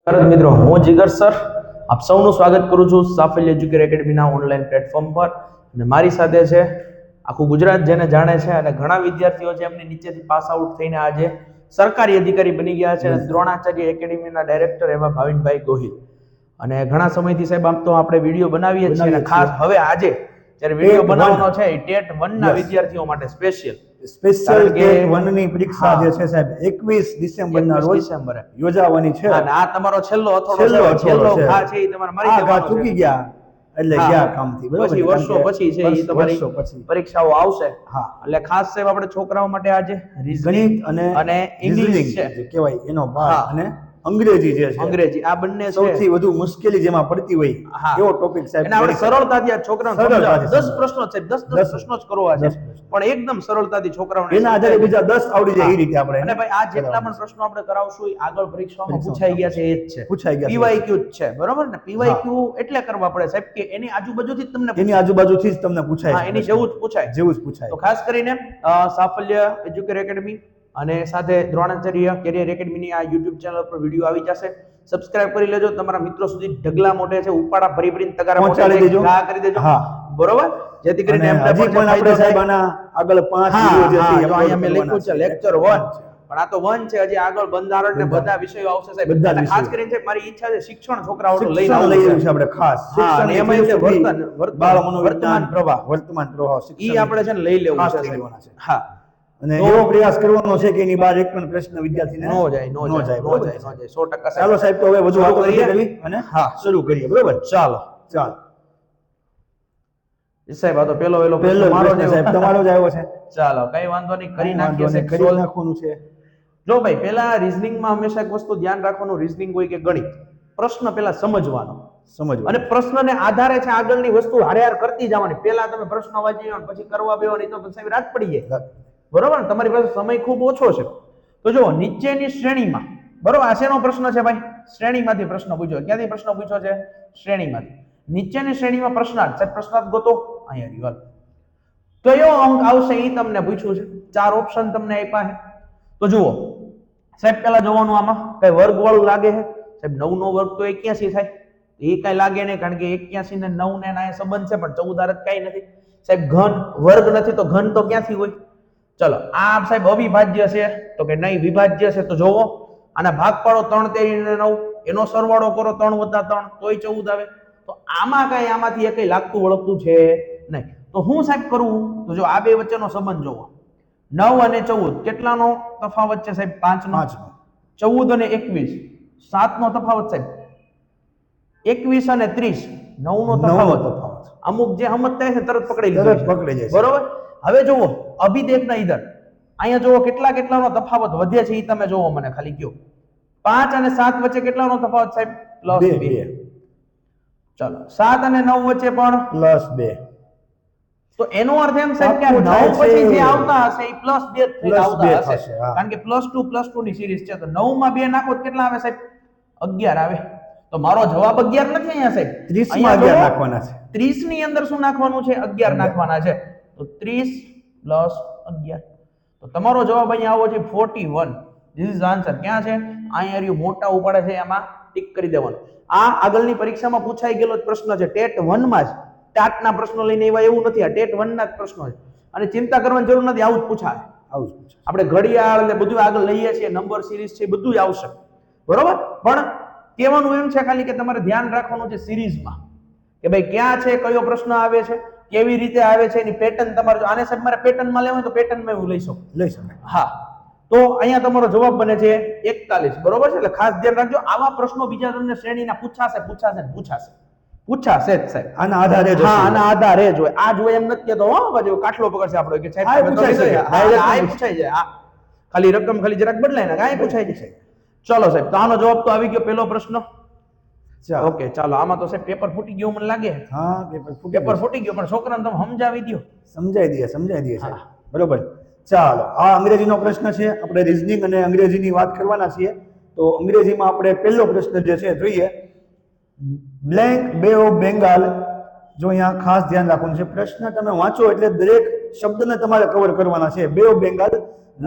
નમસ્કાર મિત્રો, હું જીગર સર આપ સૌનું સ્વાગત કરું છું સાફલ્ય એજ્યુકેર એકેડમીના ઓનલાઈન પ્લેટફોર્મ પર. અને મારી સાથે છે આખું ગુજરાત જેને જાણે છે અને ઘણા વિદ્યાર્થીઓ છે એમની નીચેથી પાસ આઉટ થઈને આજે સરકારી અધિકારી બની ગયા છે. દ્રોણાચાર્ય એકેડમીના ડાયરેક્ટર એવા ભાવિનભાઈ ગોહિલ. અને ઘણા સમયથી સાહેબ આમ તો આપણે વિડીયો બનાવીએ છીએ અને ખાસ હવે આજે જ્યારે વિડીયો બનાવવાનો છે એ ટેટ 1 ના વિદ્યાર્થીઓ માટે સ્પેશિયલ ટેટ 1 ની પરીક્ષા જે છે સાહેબ 21 ડિસેમ્બર ના રોજ યોજાવાની છે. અને આ તમારો છેલ્લો ઘા છે એ તમારે મારી દેવાનો ચૂકી ગયા એટલે ગયા કામથી. બરાબર, પછી વર્ષો પછી છે એ તમારી પરીક્ષાઓ આવશે. હા, એટલે ખાસ સાહેબ આપણે છોકરાઓ માટે આજે ગણિત અને ઇંગ્લિશ છે જે કહેવાય એનો ભાગ અને અંગ્રેજી જે છે અંગ્રેજી આ બંને સૌથી વધુ મુશ્કેલી જેમાં પડતી હોય એવો ટોપિક સાહેબ. અને આપણે સરળતાથી આ છોકરાઓને સમજાવવા 10 પ્રશ્નો છે 10 પ્રશ્નો જ કરવા છે પણ એકદમ સરળતાથી છોકરાઓને એના આધારે બીજા 10 આવડી જાય એ રીતે આપણે. અને ભાઈ આ જેટલા પણ પ્રશ્નો આપણે કરાવશું એ આગળ પરીક્ષામાં પૂછાઈ ગયા છે એ જ છે, પૂછાઈ ગયા પીવાયક્યુ જ છે. બરોબર ને? પીવાયક્યુ એટલે કરવા પડે સાહેબ કે એની આજુબાજુથી જ તમને એની આજુબાજુથી જ તમને પૂછાય, એની જેવું જ પૂછાય, જેવું જ પૂછાય. તો ખાસ કરીને સાફલ્ય એજ્યુકેર એકેડમી અને સાથે દ્રોણાચાર્ય કેરિયર એકેડમીની આ YouTube ચેનલ પર વિડીયો આવી જશે. સબસ્ક્રાઇબ કરી લેજો, તમારા મિત્રો સુધી ઢગલા મોટે છે ઉપાડા ભરી ભરીને તગારા પહોંચાડી દેજો, કરી દેજો. બરોબર, જેથી કરીને એમને પણ આપણે સાહેબ આના આગળ 5 વિડિયો જે છે અહીંયા મેં લખ્યું છે લેક્ચર 1 પણ આ તો 1 છે. હજી આગળ બંધારણ ને બધા વિષયો આવશે સાહેબ. અને ખાસ કરીને સાહેબ મારી ઈચ્છા છે શિક્ષણ છોકરાઓને લઈ આવવું છે આપણે ખાસ. શિક્ષણ એમાં છે બાળ મનોવિજ્ઞાન વર્તમાન પ્રવાહ ઈ આપણે છે ને લઈ લેવું છે. હા, અને એવો પ્રયાસ કરવાનો છે કે એની બહાર એક પણ પ્રશ્ન વિદ્યાર્થીને નો જાય 100%. ચાલો સાહેબ, તો હવે વધુ વાતો કરી અને શરૂ કરીએ. બરોબર, ચાલો. સાહેબ આ તો પહેલો મારો છે સાહેબ, તમારો જ આવ્યો છે. ચાલો, કઈ વાંધો નહીં, કરી નાખીએ સાહેબ. કરી નાખવાનું છે. જો ભાઈ, પહેલા રીઝનિંગ માં હંમેશા એક વસ્તુ ધ્યાન રાખવાનું, રીઝનિંગ હોય કે ગણિત, પ્રશ્ન પહેલા સમજવાનો અને પ્રશ્નને આધારે છે આગળની વસ્તુ હારે કરતી જવાની. પહેલા તમે પ્રશ્ન વાંચી લો પછી કરવા બેવાની તો સાહેબ રાત પડી જાય. બરોબર ને? તમારી પાસે સમય ખૂબ ઓછો છે. તો જો નીચેની શ્રેણીમાં, બરોબર, આ શેનો પ્રશ્ન છે ભાઈ? શ્રેણીમાંથી પ્રશ્ન પૂછ્યો. ક્યાંથી પ્રશ્ન પૂછ્યો છે? શ્રેણીમાંથી. નીચેની શ્રેણીમાં પ્રશ્નાર્થ છે, પ્રશ્નાર્થ ગોતો. અહીંયા રહ્યો. કયો અંક આવશે એ તમને પૂછ્યું છે. 4 ઓપ્શન તમને આપ્યા છે. તો જુઓ સાહેબ, પહેલા જોવાનું આમાં કઈ વર્ગ વાળું લાગે છે સાહેબ. 9 નો વર્ગ તો 81 થાય, એ કઈ લાગે નહીં કારણ કે 81 ને 9 ને આ સંબંધ છે, પણ 14 કઈ નથી સાહેબ. ઘન વર્ગ નથી તો ઘન તો ક્યાંથી હોય? ચલો, આ સાહેબ અવિભાજ્ય છે તો કે નહીં, વિભાજ્ય છે. તો જોવો, આના ભાગ પાડો 3 તેરી ને 9, એનો સરવાળો કરો 3 વત્તા 3 તોય 14 આવે. તો આમાં કઈ આમાંથી કઈ લાગતું વળગતું છે નહીં. તો હું સાહેબ કરું તો જો આ બે વચ્ચેનો સંબંધ જોવો, 9 અને 14 કેટલાનો તફાવત છે સાહેબ? 5 નો. 14 અને 21 7 નો તફાવત સાહેબ. 21 અને 30 9 નો તફાવત. અમુક જે સમજતા છે તરત પકડી જાય. બરોબર. હવે જુઓ અભિદેખના ઈધર, અહીંયા જુઓ કેટલાનો તફાવત વધે છે એ તમે જુઓ, મને ખાલી કયો. 5 અને 7 વચ્ચે કેટલાનો તફાવત સાહેબ? +2. ચલો, 7 અને 9 વચ્ચે પણ +2. તો એનો અર્થ એમ સાહેબ કે 9 પછી જે આવતા હશે એ +2 થઈને આવતા હશે, કારણ કે +2 ની સિરીઝ છે. તો 9 માં 2 નાખો કેટલા આવે સાહેબ? 11 આવે. તો મારો જવાબ 11 નથી અહીંયા સાહેબ, 30 માં 11 નાખવાના છે. 30 ની અંદર શું નાખવાનું છે? 11 નાખવાના છે. તો 30 + 11, તો તમારો જવાબ અહીંયા આવો છે 41. This is answer. ક્યાં છે? અહીંયા રહ્યું, મોટા ઉપાડે છે એમાં ટિક કરી દેવાનું. આ આગળની પરીક્ષામાં પૂછાઈ ગયેલો પ્રશ્ન છે. ટેટ 1 માં જ ટાટના પ્રશ્નો લઈને એવા એવું નથી, આ ટેટ 1 ના જ પ્રશ્નો છે. અને ચિંતા કરવાની જરૂર નથી, આવું જ પૂછાય. આપણે ઘડિયાળ ને બધું આગળ લઈએ છીએ, નંબર સિરીઝ છે, બધું જ આવશે. બરોબર. પણ કહેવાનું એમ છે ખાલી કે તમારે ધ્યાન રાખવાનું છે સિરીઝમાં કે ભાઈ ક્યાં છે, કયો પ્રશ્ન આવે છે, કેવી રીતે આવે છે, એની પેટર્ન તમારે. આને સાહેબ મારે પેટર્નમાં લેવું તો પેટર્નમાં એવું લઈ શકો. હા, તો અહીંયા તમારો જવાબ બને છે 41. બરોબર છે? એટલે ખાસ ધ્યાન રાખજો, આવા પ્રશ્નો બીજા તમને શ્રેણીના પૂછાશે જ સાહેબ. આના આધારે જ હોય. આ જ હોય એમ નથી કહેતો હો, બાજુ કાટલો પકડશે આપણો કે સાહેબ પૂછાઈ જાય. ખાલી રકમ ખાલી જરાક બદલાય ને કાંઈ પૂછાઈ જશે. ચલો સાહેબ, તો આનો જવાબ તો આવી ગયો, પહેલો પ્રશ્ન. ઓકે, ચાલો. આમાં તો સાહેબ પેપર ફૂટી ગયું મને લાગે. હા, પેપર ફૂટી ગયો, પણ છોકરાને તમે સમજાવી દો. સમજાઈ દઈએ સાહેબ. બરોબર. ચાલો, આ અંગ્રેજીનો પ્રશ્ન છે. આપણે રીઝનિંગ અને અંગ્રેજીની વાત કરવાના છીએ. તો અંગ્રેજીમાં આપણે પહેલો પ્રશ્ન જે છે જોઈએ, બ્લેન્ક બે ઓફ બેંગાલ. જો અહીંયા ખાસ ધ્યાન રાખવાનું છે, પ્રશ્ન તમે વાંચો એટલે દરેક શબ્દને તમારે કવર કરવાના છે. બે of Bengal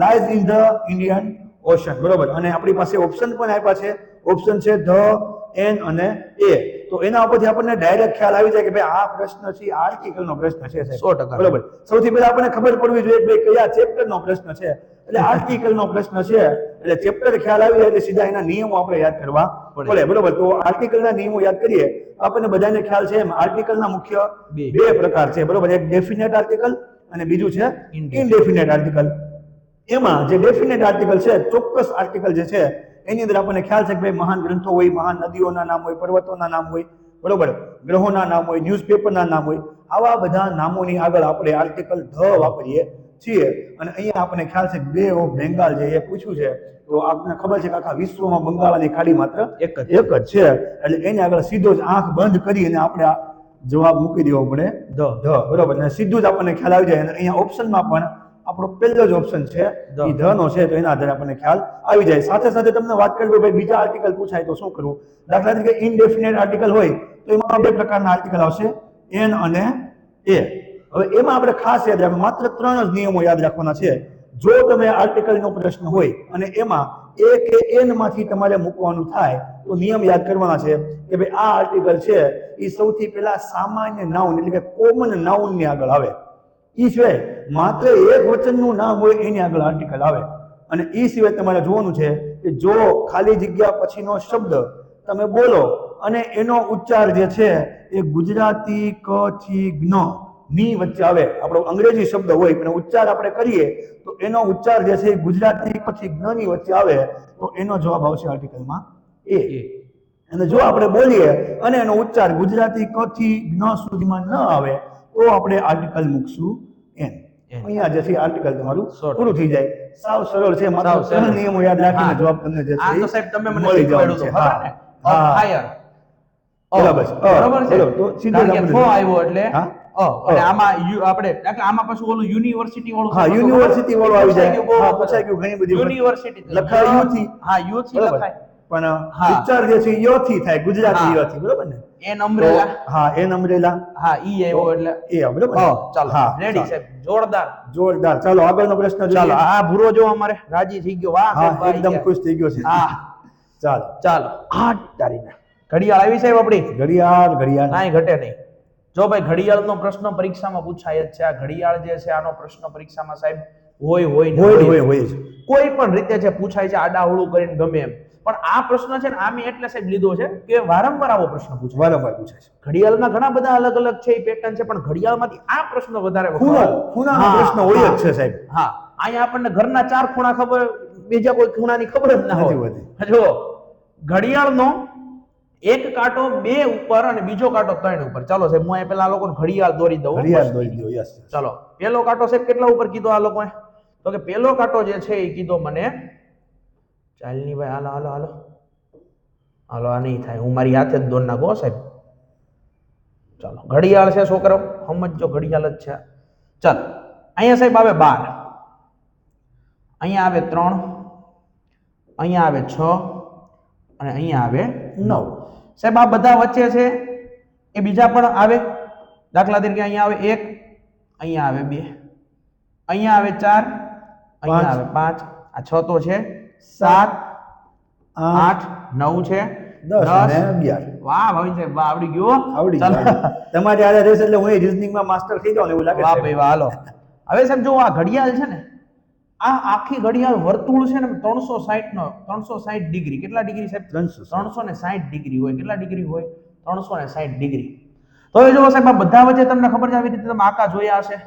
lies in the Indian ocean. બરોબર. અને આપણી પાસે ઓપ્શન પણ આપ્યા છે. ઓપ્શન છે ધ, એન અને એ. તો એના ઉપરથી આપણને ડાયરેક્ટ ખ્યાલ આવી જાય કે ભાઈ આ પ્રશ્ન છે આર્ટિકલ નો પ્રશ્ન છે સાહેબ. 100%. બરોબર. સૌથી પહેલા આપણને ખબર પડવી જોઈએ કે ભાઈ કયા ચેપ્ટર નો પ્રશ્ન છે. એટલે આર્ટિકલ નો પ્રશ્ન છે એટલે ચેપ્ટર ખ્યાલ આવી જાય એટલે સીધા એના નિયમો આપણે યાદ કરવા પડે. બરોબર. તો આર્ટિકલ ના નિયમો યાદ કરીએ આપણને બધાને ખ્યાલ છે એમ આર્ટિકલ ના મુખ્ય બે પ્રકાર છે. બરોબર. એક ડેફિનેટ આર્ટિકલ અને બીજું છે ઇનડેફિનેટ આર્ટિકલ. એમાં જે ડેફિનેટ આર્ટિકલ છે ચોક્કસ આર્ટિકલ જે છે એની અંદર આપણને ખ્યાલ છે કે ભાઈ મહાન ગ્રંથો હોય, મહાન નદીઓના નામ હોય, પર્વતોના નામ હોય, બરોબર, ગ્રહોના નામ હોય, ન્યૂઝપેપરના નામ હોય. આવા બધા નામોની આગળ આપણે આર્ટિકલ ધ વાપરીએ છીએ. અને અહીંયા આપણને ખ્યાલ છે બે ઓફ બેંગાલ જે એ પૂછ્યું છે તો આપણને ખબર છે કે આખા વિશ્વમાં બંગાળાની ખાડી માત્ર એક જ છે. એટલે એની આગળ સીધો જ આંખ બંધ કરી અને આપણે આ જવાબ મૂકી દેવો પડે ધ. બરોબર. અને સીધું જ આપણને ખ્યાલ આવી જાય. અને અહીંયા ઓપ્શનમાં પણ આપણો પહેલો જ ઓપ્શન છે એ ધ નો છે તો એના આધારે આપણને ખ્યાલ આવી જાય. સાથે સાથે તમને વાત કરી ભાઈ બીજા આર્ટિકલ પૂછાય તો શું કરવું. દાખલા તરીકે ઇનડેફિનેટ આર્ટિકલ હોય તો એમાં બે પ્રકારના આર્ટિકલ આવશે, એન અને એ. હવે એમાં આપણે ખાસ યાદ રાખવું માત્ર 3 જ નિયમો યાદ રાખવાના છે. જો તમે આર્ટિકલનો પ્રશ્ન હોય અને એમાં એ કે એન માંથી તમારે મૂકવાનું થાય તો નિયમ યાદ કરવાના છે કે ભાઈ આ આર્ટિકલ છે એ સૌથી પહેલા સામાન્ય નાઉન એટલે કે કોમન નાઉન ની આગળ આવે. ઈ સિવાય માત્ર એક વચનનું નામ હોય એની આગળ આર્ટિકલ આવે. અને ઈ સિવાય તમારે જોવાનું છે કે જો ખાલી જગ્યા પછીનો શબ્દ તમે બોલો અને એનો ઉચ્ચાર જે છે એ ગુજરાતી ક થી જ્ઞ ની વચ્ચે આવે. આપણો અંગ્રેજી શબ્દ હોય પણ ઉચ્ચાર આપણે કરીએ તો એનો ઉચ્ચાર જે છે ગુજરાતી ક થી જ્ઞ ની વચ્ચે આવે તો એનો જવાબ આવશે આર્ટિકલમાં એ. અને જો આપણે બોલીએ અને એનો ઉચ્ચાર ગુજરાતી ક થી જ્ઞ સુધીમાં ન આવે તો આપણે આર્ટિકલ મૂકશું એન. અહીંયા જે છે આર્ટિકલ તમારું પૂરું થઈ જાય. સાવ સરળ છે. માત્ર 3 નિયમો યાદ રાખીને જવાબ તમને જે છે આ તો સાહેબ તમે મને મળી શીખવાડ્યું જવાનો છે. તો ખબર ને? ફાયર. બરાબર છે. બરાબર છે. બરાબર. તો સીધું કારણ કે આપણે ફો આવ્યો એટલે હા. અને આમાં આપણે એટલે આમાં પાછું ઓલું યુનિવર્સિટી વાળું હા, યુનિવર્સિટી વાળું આવી જાય. હા, પૂછાય ગયું ઘણી બધી વખત. યુનિવર્સિટી લખાય યુ થી. હા, યુ થી બરાબર. લખાય પણ હા. ઉચ્ચાર જે છે ય થી થાય, ગુજરાતી હા. ય થી. બરાબર ને? An umbrella. હા, એન અમ્બ્રેલા. હા, ઈ આવ્યો એટલે એ બરાબર ને? ચાલો હા, રેડી સાહેબ. જોરદાર. જોરદાર. ચાલો આગળનો પ્રશ્ન જોઈએ. ચાલો આ ભૂરો જો અમારે રાજી થઈ ગયો. વાહ હા, સાહેબ, ભાઈ એકદમ ગયા. ખુશ થઈ ગયો છે. હા ચાલો. ચાલો આ તારીના ઘડિયાળ આવી સાહેબ આપણી ઘડિયાળ. કાંઈ ઘટે નહીં. જો ભાઈ ઘડિયાળનો પ્રશ્ન પરીક્ષામાં પૂછાય જ છે. આ ઘડિયાળ જે છે આનો પ્રશ્ન પરીક્ષામાં સાહેબ હોય હોય. કોઈ પણ રીતે છે પૂછાય છે આડાઅવળું કરીને ગમે એમ. પણ આ પ્રશ્ન છે ને આમે એટલે સાહેબ લીધો છે કે વારંવાર આવો પ્રશ્ન પૂછાય. વારંવાર પૂછાય છે. ઘડિયાળના ઘણા બધા અલગ અલગ છે પેટર્ન છે પણ ઘડિયાળમાંથી આ પ્રશ્ન વધારે ખૂણાનો પ્રશ્ન હોય જ છે સાહેબ. હા, અહીંયા આપણને ઘરના 4 ખૂણા ખબર, બીજા કોઈ ખૂણાની ખબર જ ના હોય. જો ઘડિયાળનો એક કાંટો 2 ઉપર અને બીજો કાંટો 3 ઉપર. ચાલો સાહેબ હું અહીંયા પેલા આ લોકોને ઘડિયાળ દોરી દઉં. ઘડિયાળ દોરી દો. યસ. ચાલો પેલો કાંટો સાહેબ કેટલા ઉપર કીધો આ લોકોએ? તો કે પેલો કાંટો જે છે એ કીધો મને ચાલની ભાઈ હાલો હાલો હાલો હાલો આ નહીં થાય. હું મારી હાથે જ દોર નાખો સાહેબ. ચાલો ઘડિયાળ છે છોકરો સમજો ઘડિયાળ જ છે. ચાલો અહીંયા સાહેબ આવે 12, અહીંયા આવે 3, અહીંયા આવે 6 અને અહીંયા આવે 9. સાહેબ આ બધા વચ્ચે છે એ બીજા પણ આવે. દાખલા તરીકે અહીંયા આવે 1, અહીંયા આવે 2, અહીંયા આવે 4, અહીંયા આવે 5, આ 6 તો છે, 7, 8, 9 છે, 10 અને 11. વાહ ભાઈ સાહેબ વાહ, આવડી ગયું. આવડી ગયું. તમારે આરે રહેશે એટલે હું રીઝનિંગ માં માસ્ટર થઈ જાઉં એવું લાગે. વાહ ભાઈ વાહ. હાલો હવે સાહેબ જો આ ઘડિયાળ છે ને આ આખી ઘડિયાળ વર્તુળ છે ને 360 ડિગ્રી. કેટલા ડિગ્રી સાહેબ? 360 ડિગ્રી હોય. કેટલા ડિગ્રી હોય? 360 ડિગ્રી. તો હવે જો સાહેબ આ બધા વચ્ચે તમને ખબર છે આવી રીતે તમે આકા જોયા હશે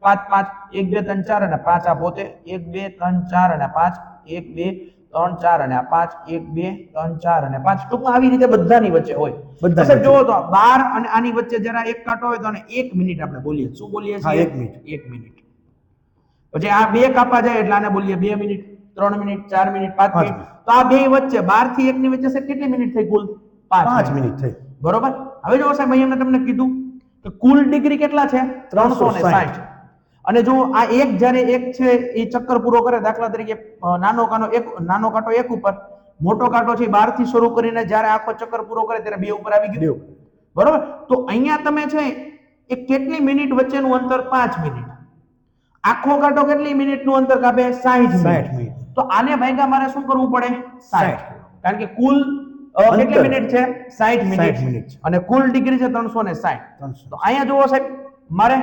5 5 1 2 3 4 અને 5 આ પોતે 1 2 3 4 અને 5 1 2 3 4 અને 5 1 2 3 4 અને 5. ટૂંકમાં આવી રીતે બધાની વચ્ચે હોય. સાહેબ જોવો તો 12 અને આની વચ્ચે જરા એક કાંટો હોય તો આને 1 મિનિટ આપણે બોલીએ. શું બોલીએ છીએ? 1 મિનિટ. પછી આ 2 કાપા જાય એટલે આને બોલીએ 2 મિનિટ, 3 મિનિટ, 4 મિનિટ, 5 મિનિટ. તો આ બે વચ્ચે 12 થી 1 ની વચ્ચે સાહેબ કેટલી મિનિટ થઈ કુલ? 5 મિનિટ થઈ. બરોબર. હવે જો સાહેબ અહીંયા મેં તમને કીધું કે કુલ ડિગ્રી કેટલા છે? 360. અને જો આ એક જ્યારે એક છે એ ચક્કર પૂરો કરે, દાખલા તરીકે નાનો કાંટો 1 ઉપર, મોટો કાંટો છે 12 થી શરૂ કરીને જ્યારે આખો ચક્કર પૂરો કરે ત્યારે 2 ઉપર આવી ગયો. બરોબર. તો અહીંયા તમે છે એ કેટલી મિનિટ વચ્ચેનું અંતર? 5 મિનિટ. આખો કાંટો કેટલી મિનિટનું અંતર કાપે? 60 મિનિટ. તો આને ભાગ્યા મારે શું કરવું પડે? 60. કારણ કે કુલ કેટલી મિનિટ છે 60 મિનિટ 60 મિનિટ છે. અને કુલ ડિગ્રી છે 360. 300. તો અહીંયા જુઓ સાહેબ મારે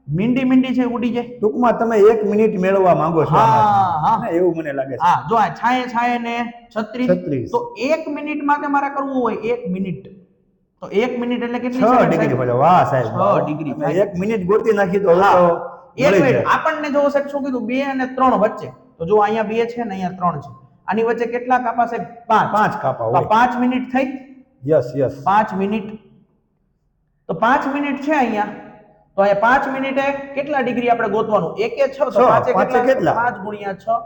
મીંડી છે ઉડી જાય. ટૂંકમાં તમે 1 મિનિટ મેળવવા માંગો છો હા, આમાંથી. હા. ને એવું મને લાગે છે. હા જો આ છાંયે ને 36 36. તો 1 મિનિટ માટે મારે કરવું હોય 1 મિનિટ તો 1 મિનિટ એટલે કેટલી 6 સેકન્ડ ડિગ્રી સાહેબ? પડે. વાહ સાહેબ 6 વાહ. ડિગ્રી તમે થાય. 1 મિનિટ ગોતી નાખી તો હવે હા. તો એક મળી મિનિટ જાય. આપણને જો સાહેબ શું કીધું 2 અને 3 વચ્ચે તો જો અહીંયા 2 છે ને અહીંયા 3 છે આની વચ્ચે કેટલા કાપા સાહેબ 5 5 કાપા હોય. 5 મિનિટ થઈ. યસ 5 મિનિટ તો 5 મિનિટ છે અહીંયા તો અહીંયા 5 મિનિટે કેટલા ડિગ્રી આપણે ગોતવાનું 1 એ 6 તો છ. 5 પાંચે કેટલા? 5 ગુણ્યા 6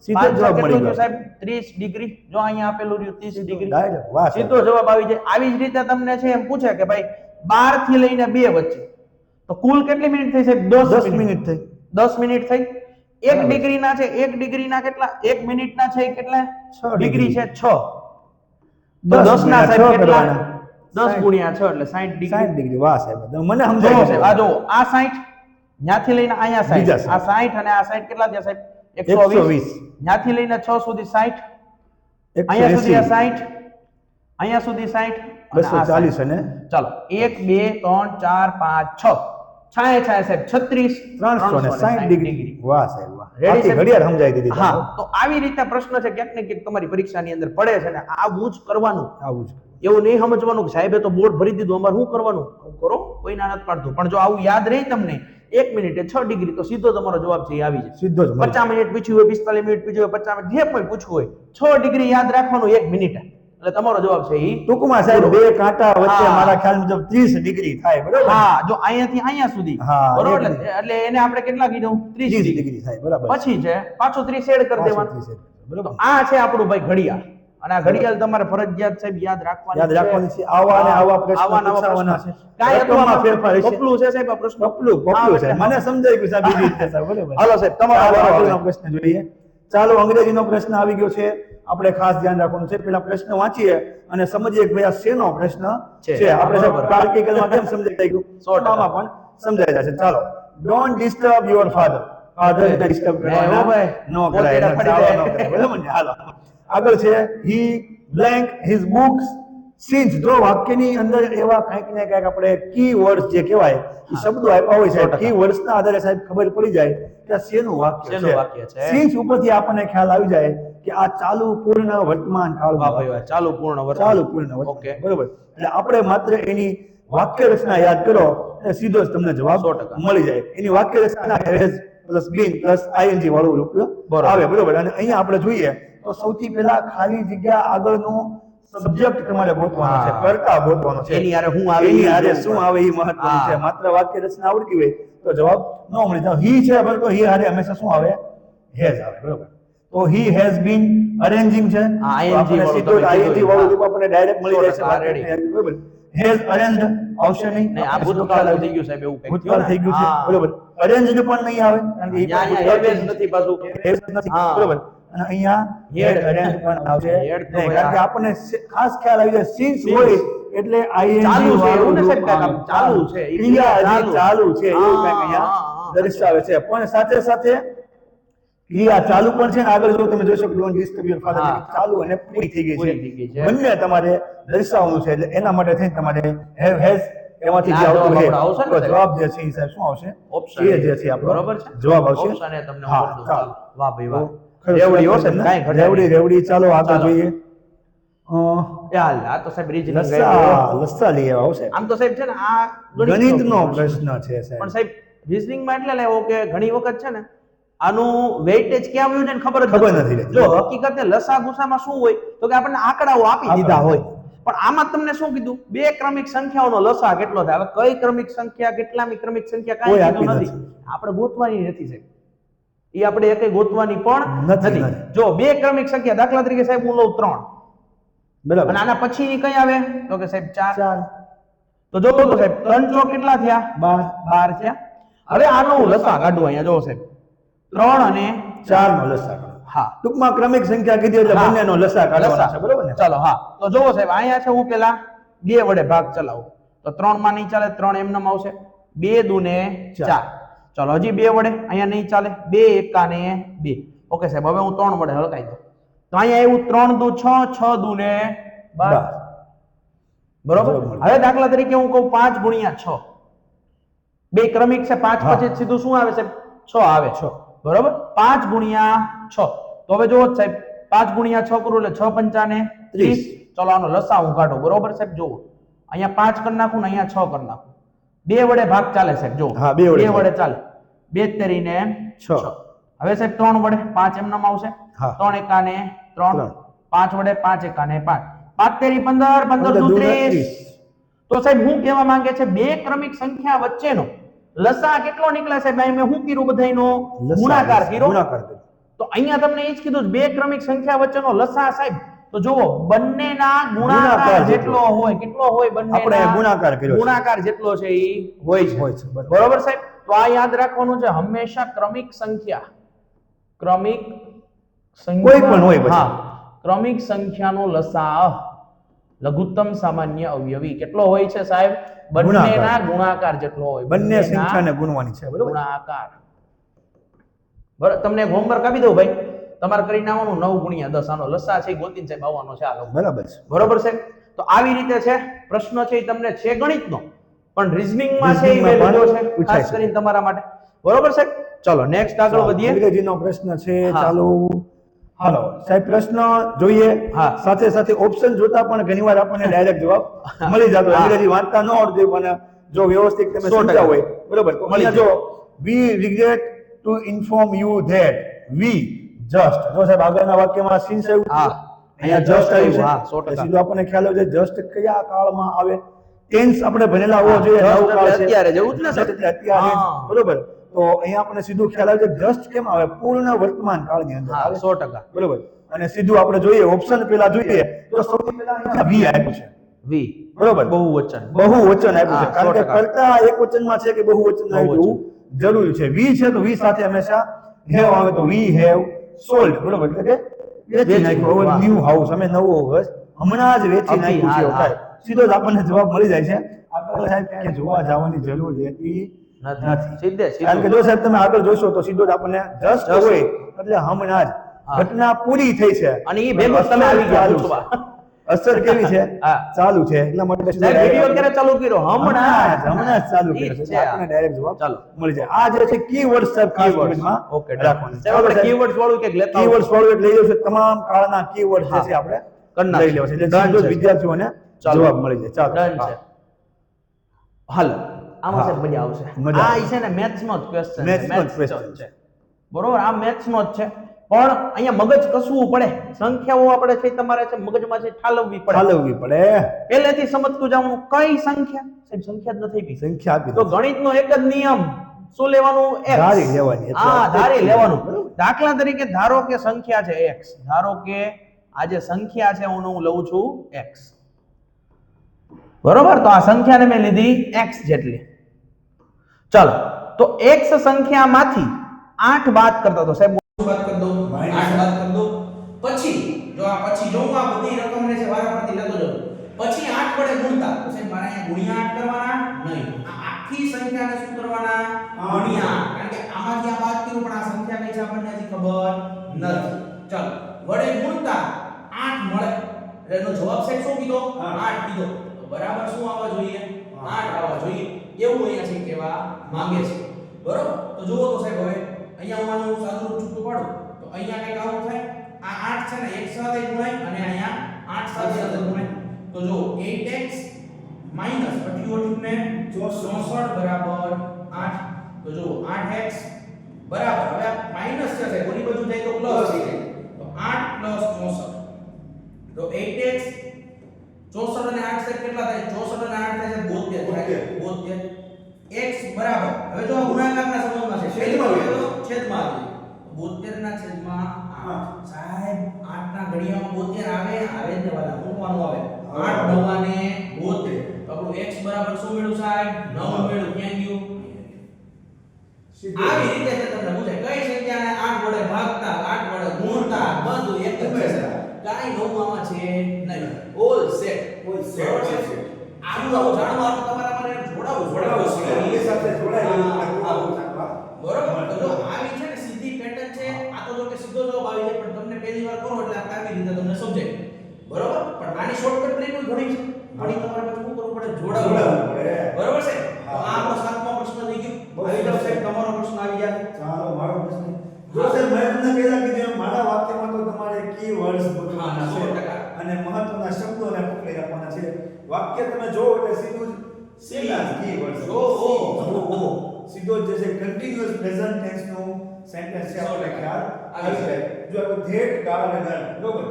સીધો જવાબ મળી ગયો. સાહેબ 30 ડિગ્રી જો અહીંયા આપેલું રહ્યું 30 ડિગ્રી ડાયરેક્ટ વાહ સાહેબ. સીધો જવાબ આવી જાય. આવી જ રીતે તમને છે એમ પૂછે કે ભાઈ 12 થી લઈને 2 વચ્ચે તો કુલ કેટલી મિનિટ થઈ સાહેબ 10 મિનિટ થઈ. 10 મિનિટ થઈ. 1 બરાબર. ડિગ્રીના છે 1 ડિગ્રીના કેટલા 1 મિનિટના છે એ કેટલા 6 ડિગ્રી છે 6 તો 10 10 ના ગુણ્યા સાહેબ 6 કેટલા કરવાના. 10 ગુણ્યા 6 એટલે 60 ડિગ્રી 60 ડિગ્રી. વાહ સાહેબ મને જો સમજાય સાહેબ આ જો આ 60 ન્યાથી લઈને અહીંયા 60 બીજા આ 60 અને આ 60 કેટલા થયા સાહેબ 120 120. ન્યાથી લઈને 6 સુધી 60 અહીંયા સુધી આ 60 અહીંયા સુધી 60 અને આ 240 અને ચાલો 1 2 3 4 5 6 છાયા સાહેબ 36 360 ડિગ્રી. વાહ સાહેબ વાહ. Ready, આખી સાહેબ? ઘડિયાળ સમજાઈ દીધી હા તમને. તો આવી રીતે પ્રશ્ન છે ક્યાંક ને ક્યાંક તમારી પરીક્ષાની અંદર પડે છે ને આવું જ કરવાનું. આવું જ. એવું નહીં સમજવાનું કે સાહેબે તો બોર્ડ ભરી દીધું અમારે શું કરવાનું હું કરો કોઈ ના નથી પાડતું પણ જો આવું યાદ રહી તમને 1 મિનિટે 6 ડિગ્રી તો સીધો તમારો જવાબ છે એ આવી જાય. સીધો જ મળી. 50 મિનિટ પૂછ્યું હોય 45 મિનિટ પૂછ્યું હોય 50 મિનિટ જે પણ પૂછવું હોય 6 ડિગ્રી યાદ રાખવાનું 1 મિનિટે એટલે તમારો જવાબ છે એ ટૂંકમાં સાહેબ બે કાંટા વચ્ચે હા. મારા ખ્યાલ મુજબ 30 ડિગ્રી થાય બરોબર. હા જો અહીંયાથી અહીંયા સુધી હા, બરોબર એક એટલે એટલે એને આપણે કેટલા કીધું 30 30 ડિગ્રી ડિગ્રી થાય બરાબર. પછી છે પાછું 30 એડ કરી દેવાનું 30 તો બરાબર. આ છે આપણું ભાઈ ઘડિયાળ અને આ ઘડિયાળ તમારે ફરજિયાત સાહેબ યાદ રાખવાની યાદ રાખવાની છે. આવા અને આવા પ્રશ્નો આવા નવા પૂછાવાના પ્રશ્નો. છે. કાંઈ હતું રકમમાં આમાં ફેરફાર છે. પપલું છે સાહેબ આ પ્રશ્ન પપલું હા, છે. એટલે મને સમજાઈ ગયું સાહેબ બીજી રીતે સાહેબ બરાબર. હાલો સાહેબ તમારો ચાલો વારો આગળનો હવે. પ્રશ્ન જોઈએ. ચાલો અંગ્રેજીનો પ્રશ્ન આવી ગયો છે. આપણે ખાસ ધ્યાન રાખવાનું છે. પેલા પ્રશ્ન વાંચીએ અને સમજીએ કે ભાઈ આ શેનો પ્રશ્ન છે. છે. આપણે સાહેબ બરોબર. પ્રેક્ટિકલમાં કેમ સમજાઈ ગયું 100%. આમાં પણ સમજાઈ જશે. ચાલો don't disturb your father. Father disturb હો ભાઈ. નો કરાય પોતે ચાલો રખડી નો જાય. કરાય બરાબર ને. હાલો આગળ છે હી બ્લેન્ક હિઝ બુક્સ સિન્સ. જો વાક્યની અંદર એવા કંઈક ને કંઈક આપણે કી વર્ડ્સ જે કહેવાય એ શબ્દો આપ્યા હોય છે 100%. કી વર્ડ્સ ના આધારે સાહેબ ખબર પડી જાય કે આ શેનું વાક્ય શેનું વાક્ય છે. સિન્સ ઉપરથી આપણને ખ્યાલ આવી જાય કે આ ચાલુ પૂર્ણ વર્તમાન વાહ ભાઈ કાળનું વાહ ચાલુ પૂર્ણ વર્તમાન. ચાલુ પૂર્ણ વર્તમાન. ઓકે બરોબર. એટલે આપણે માત્ર એની વાક્ય રચના યાદ કરો એટલે સીધો જ તમને જવાબ 100%. મળી જાય. એની વાક્ય રચના has plus bin plus ing વાળું રૂપ બરોબર. આવે બરોબર. અને અહીંયા આપણે જોઈએ તો સૌથી પહેલા ખાલી જગ્યા આગળનું સબ્જેક્ટ તમારે ગોતવાનો છે, હા. કર્તા ગોતવાનો છે. એની હારે શું આવે એની એ હારે જોવું શું પડે. આવે એ મહત્વનું હા. છે. માત્ર વાક્ય રચના આવડતી હોય તો જવાબ ન મળી જાય. હી છે બરાબર તો હી હારે હંમેશા શું આવે હેઝ આવે બરોબર. તો હી હેઝ બીન અરેન્જિંગ છે. હા, તો આપણને ING વાળું સીધો તમે કીધું. ING વાળું હા. રૂપ આપણને ડાયરેક્ટ મળી જાય છે 100% ready. વાક્યની બરોબર. હેઝ અરેન્જ્ડ આવશે નહીં. નહીં, આ ભૂતકાળ થઈ ગયું સાહેબ એવું કંઈક ભૂતકાળ થઈ ગયું છે હા. બરોબર. અરેન્જ્ડ પણ નહીં આવે કારણ કે ઈ ન્યા- પણ ન્યા ભૂતકાળ એવેજ નથી પાછું. હેઝ નથી હા. બરોબર. અને અહીંયા Head. હેડ અરેન્જ પણ આવશે Head તો નહીં, ભાઈ કારણ કે આ- આપણને ખાસ ખ્યાલ આવી જાય સિન્સ Since. હોય એટલે ING ચાલુ છે, વાળું એવું ને સાહેબ રૂપ કાંઈક આવે. આમ ચાલુ છે. એ ક્રિયા ક્રિયા હજી ચાલુ છે એવું હા, કંઈક અહીંયા હા. દર્શાવે છે. પણ સાથે સાથે ક્રિયા ચાલુ પણ છે ને આગળ જો તમે જોશો ડોન્ટ ડિસ્ટર્બ યોર ફાધર હા. ચાલુ અને પૂરી થઈ ગઈ પૂરી થઈ ગઈ છે. છે. બંને તમારે દર્શાવવાનું છે. એટલે એના માટે થઈને તમારે હેવ હેઝ એમાંથી જે ના, આવતું જવાબ છે આપણો આવશે ને તો સાહેબ? જવાબ જે છે એ સાહેબ શું આવશે Option એ જે છે આપણો બરોબર છે જવાબ આવશે. Option એ તમને હા, હું કરી દઉં. ચાલો. વાહ ભાઈ વાહ ખરું રેવડી હો સરસ સાહેબ, ને? કાંઈ ઘટાડે નહીં. રેવડી ચાલો આગળ ચાલો. જોઈએ યાર આ તો સાહેબ reasoning લસ્સા લઈ આવ્યા આવશે. આમ તો સાહેબ છે ને આ ગણિતનો પ્રશ્ન છે સાહેબ. પણ સાહેબ reasoning માં એટલે લેવો કે ઘણી વખત છે ને આનું વેઇટેજ ક્યાં આવ્યું છે ને ખબર ખબર નથી રહેતી. જો હકીકતે લસા ગુસામાં શું હોય તો કે આપણને આંકડાઓ આપી દીધા હોય પણ આમાં તમને શું કીધું બે ક્રમિક સંખ્યાઓનો લસા કેટલો થાય હવે કઈ ક્રમિક સંખ્યા કેટલામી ક્રમિક સંખ્યા કોઈ કાંઈ આપી કીધું નથી નથી. આપણે ગોતવાની નથી સાહેબ એ આપણે એકે ગોતવાની પણ નથી, નથી નથી. જો બે ક્રમિક સંખ્યા દાખલા તરીકે સાહેબ હું લઉં 3 બરાબર. અને આના પછીની કઈ આવે તો કે સાહેબ 4 ચાલ તો જો તો સાહેબ 3 ચોક કેટલા થયા 12 થયા હવે આનો હું લસા કાઢું અહીંયા જો સાહેબ 3 અને 4 નો લસા કરો. હા ટૂંકમાં ક્રમિક સંખ્યા કીધી એટલે હા. બંનેનો લસા કાઢવાનો લસા. છે બરોબર ને. ચાલો હા તો જુઓ સાહેબ અહીંયા છે હું પેલા 2 વડે ભાગ ચલાવું તો 3 માં નહીં ચાલે 3 એમનેમ આવશે 2 દુને 4 ચાલો હજી 2 વડે અહીંયા નહીં ચાલે 2 એકાને 2 ઓકે સાહેબ હવે હું 3 વડે હલકાઈ દઉં તો અહીંયા એવું 3 દુ 6 6 દુને 12 બરોબર. હવે દાખલા તરીકે હું કહું 5 ગુણ્યા 6, બે ક્રમિક છે, 5 પછી સીધું શું આવે છે 6 આવે 6 બરોબર. 5 ગુણ્યા 6 તો હવે જુઓ સાહેબ 5 ગુણ્યા 6 કરું એટલે 6 પંચાને 30. ચલો આનો લસા હું કાઢું બરોબર સાહેબ. જુઓ અહીંયા 5 કરી નાખું ને અહીંયા 6 કરી નાખું, બે વડે ભાગ ચાલે સાહેબ. જુઓ બે વડે ચાલે, 2 તેરીને 6. હવે સાહેબ 3 વડે 5 એમનામ આવશે, 3 એકાને 3, 5 વડે 5 એકાને 5, 5 તેરી 15, 15 દુ 30. તો સાહેબ હું કહેવા માંગે છે બે ક્રમિક સંખ્યા વચ્ચેનો લસા કેટલો નીકળે છે? ભાઈ મેં શું કર્યું બધાયનો ગુણાકાર કર્યો. તો અહીંયા તમને એ જ કીધું બે ક્રમિક સંખ્યા વચ્ચેનો લસા સાહેબ તો જુઓ બંનેના ગુણાકાર જેટલો હોય, કેટલો હોય બંનેના ગુણાકાર જેટલો છે એ હોય છે બરોબર સાહેબ. તો આ યાદ રાખવાનું છે હંમેશા ક્રમિક સંખ્યા કોઈ પણ હોય પછી ક્રમિક સંખ્યાનો લસા લઘુત્તમ સામાન્ય અવયવી કેટલો હોય છે સાહેબ? બંનેના ગુણાકાર જેટલો હોય, બંને સંખ્યાને ગુણવાની છે બરોબર. ગુણાકાર બરાબર. તમને એક હોમવર્ક આપી દઉં ભાઈ, તમારે કરીને આવવાનું 9 ગુણ્યા 10 આનો લસા છે ગોતીને સાહેબ આવવાનો છે. આ બરાબર છે બરોબર છે. તો આવી રીતે છે પ્રશ્ન છે એ તમને છે ગણિતનો પણ રીઝનિંગમાં છે એ મેં લીધો છે ખાસ કરીને તમારા માટે બરોબર છે. ચલો નેક્સ્ટ આગળ વધીએ. અંગ્રેજીનો પ્રશ્ન છે, ચાલો હાલો સાહેબ પ્રશ્ન જોઈએ. સાથે સાથે ઓપ્શન જોતા પણ ઘણીવાર આપણને ડાયરેક્ટ જવાબ મળી જતો. અંગ્રેજી વાંચતા ન આવડતું પણ જો વ્યવસ્થિત તમે સમજ્યા હોય બરોબર તો અહીંયા જો we regret to inform you that we just, જો સાહેબ આગળના વાક્યમાં સિન્સ આવ્યું, અહીંયા જસ્ટ આવ્યું છે સીધું આપણને ખ્યાલ આવે છે જસ્ટ કયા કાળમાં આવે. ટેન્સ આપણે ભણેલા હોવો જોઈએ, નવ કાળ છે અત્યારે જેવું જ ને સાહેબ, અત્યારે બરોબર. તો અહીંયા આપણને સીધું ખ્યાલ આવે છે જસ્ટ કેમ આવે? પૂર્ણ વર્તમાન કાળની અંદર આવે 100% બરોબર. અને સીધું આપણે જોઈએ ઓપ્શન પેલા જોઈએ તો સૌથી પહેલા અહીંયા વી આપ્યું છે. વી બરોબર, બહુવચન આપ્યું છે કારણ કે કર્તા એકવચનમાં છે કે બહુવચન આવ્યું જરૂરી છે. વી છે તો વી સાથે હંમેશા હેવ આવે તો વી હેવ સોલ્ડ બરોબર. એટલે કે વેચી નાખ્યું, ન્યુ હાઉસ અમે નવો ઘર હમણાં જ વેચી નાખ્યું છે થાય સીધો જ આપણને જવાબ મળી જાય છે. આગળ સાહેબ કે જોવા જવાની જરૂર રહેતી નથી સીધે કારણ કે જો સાહેબ તમે આગળ જોશો તો સીધો જ આપણને જસ્ટ હોય એટલે હમણાં જ ઘટના પૂરી થઈ છે અને એ ભેગો તમે આવી ગયા પૂછવા અસર કેવી છે ચાલુ છે એટલા માટે સાહેબ વિડિયો ક્યારે ચાલુ કર્યો? હમણાં જ ચાલુ કર્યો છે એટલે આપણને ડાયરેક્ટ જવાબ ચાલો મળી જાય. આ જે છે કીવર્ડ સાહેબ કીવર્ડમાં ઓકે રાખવાનું છે. આપણે કીવર્ડ્સ વાળું કે લેતા કીવર્ડ્સ વાળું એક લઈ લેવું છે. તમામ કાળના કીવર્ડ જે છે આપણે લઈ લેવા છે એટલે સીધો વિદ્યાર્થીઓને જવાબ મળી જાય. ચાલો ડન છે. હાલો આમાં સાહેબ મજા આવશે. આ છે ને મેથ્સ નો જ ક્વેશ્ચન છે બરોબર. આ મેથ્સ નો જ છે પણ અહીંયા મગજ કસવું પડે. સંખ્યાઓ આપણે છે તમારે છે મગજમાં છે ઠાલવવી પડે. પહેલેથી સમજતું જવાનું કઈ સંખ્યા સાહેબ સંખ્યા જ નથી આપી. સંખ્યા આપી તો ગણિતનો એક જ નિયમ શું લેવાનું? x ધારી લેવાની. ધારી લેવાનું. દાખલા તરીકે ધારો કે સંખ્યા છે x, ધારો કે આ જે સંખ્યા છે હું લઉં છું x બરોબર. તો આ સંખ્યાને મેં લીધી x જેટલી. ચાલો તો x સંખ્યામાંથી 8 બાદ કરતા તો સાહેબ બાદ કરી દો, 8 બાદ કરી દો. પછી જો હું આ બધી રકમને છે વારાફરતી લેતો જાઉં પછી 8 વડે ગુણતા તો સાહેબ મારે અહીંયા ગુણ્યા 8 કરવાના નહીં. આ આખી સંખ્યાને શું કરવાના? ગુણ્યા 8. કારણ કે આમાંથી આ બાદ કર્યું પણ આ સંખ્યા કઈ છે આપણને હજી ખબર નથી. ચાલો વડે ગુણતા 8 મળે એટલે એનો જવાબ સાહેબ શું કીધો? 8 કીધો. તો બરાબર શું આવવા જોઈએ? 8 આવવા જોઈએ એવું અહીંયા છે કહેવા માંગે છે બરોબર. તો જુઓ તો સાહેબ હવે અહીંયા હું આનું સાદું છૂટું પાડું તો અહીંયા કઈક આવું થાય. આ 8 છે ને x સાથે ગુણાય અને અહીંયા 8 સાથે ગુણાય તો જો 8x માઈનસ 88 ને 64 બરાબર 8. તો જો 8x બરાબર હવે આ માઈનસ છે સાહેબ ઓલી બાજુ જાય તો પ્લસ થઈ જાય તો 8 પ્લસ 64 તો 8x 64 અને 8 સાહેબ કેટલા થાય? 64 અને 8 થાય 72 થાય 72. x બરાબર હવે જો ગુણાકારના સંબંધમાં છે છેદમાં આવે 72 ના છેદમાં 8 સાહેબ 8 ના ઘડિયામાં 72 આવે ને વાલા મૂકવાનું આવે 8 9 ને 72 તો આપણું x બરાબર શું મળ્યું સાહેબ? 9 મળ્યું. ક્યાં ગયું? આવી રીતે છે તમને પૂછાય કઈ સંખ્યાને 8 વડે ભાગતા 8 વડે ગુણતા બધું એક જ છે. કાઈ નવમાં છે નહીં. ઓલ સેટ આવું જાણવાનું તમારા માટે જોડાવું એ સાથે જોડાયેલું બરોબર. તો જો આવી છે ને સીધી પેટર્ન છે. આ તો જો કે સીધો જવાબ આવી જાય પણ તમને પહેલી વાર કરો એટલે આવી રીતે તમને સમજાય બરોબર. પણ આની શોર્ટકટ ટ્રીક ઘણી છે. ઘણી તમારે પછી શું કરવું પડે? જોડાવવું જોડાવવું પડે. બરોબર છે? તો હા. આ આપણો 7મો પ્રશ્ન થઈ ગયો. બસ. આવી જાવ સાહેબ, તમારો પ્રશ્ન આવી જાય. ચાલો મારો પ્રશ્ન જો સાહેબ મેં તમને પહેલા કીધું એમ મારા વાક્યમાં તો તમારે કી વર્ડ્સ ગોતવાના હા, છે 100%. અને મહત્વના શબ્દોને પકડી રાખવાના છે. વાક્ય તમે જોવો એટલે સીધું જ સીધા કી વર્ડ્સ સીધો જ જે છે કન્ટિન્યુઅસ પ્રેઝન્ટ ટેન્સ નું સેન્ટેન્સ છે આપણે ખ્યાલ આવી જાય. જો આપણે ધેટ ગાર્ડનર બરોબર